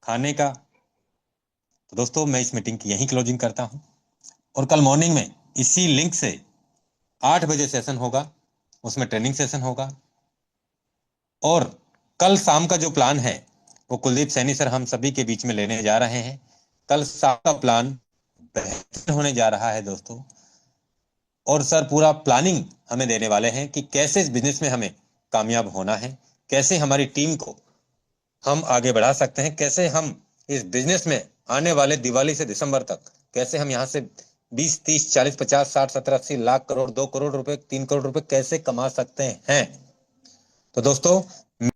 खाने का, तो दोस्तों मैं इस मीटिंग की यहीं क्लोजिंग करता हूं और कल मॉर्निंग में इसी लिंक से 8 बजे सेशन होगा, उसमें ट्रेनिंग सेशन होगा। और कल शाम का जो प्लान है वो कुलदीप सैनी सर हम सभी के बीच में लेने जा रहे हैं। कल शाम का प्लान बेहतर होने जा रहा है दोस्तों, और सर पूरा प्लानिंग हमें देने वाले हैं कि कैसे इस बिजनेस में हमें कामयाब होना है, कैसे हमारी टीम को हम आगे बढ़ा सकते हैं, कैसे हम इस बिजनेस में आने वाले दिवाली से दिसंबर तक कैसे हम यहाँ से 20, 30, 40, 50, 60, 70, 80 लाख, करोड़, 2 करोड़ रुपए, 3 करोड़ रुपए कैसे कमा सकते हैं। तो दोस्तों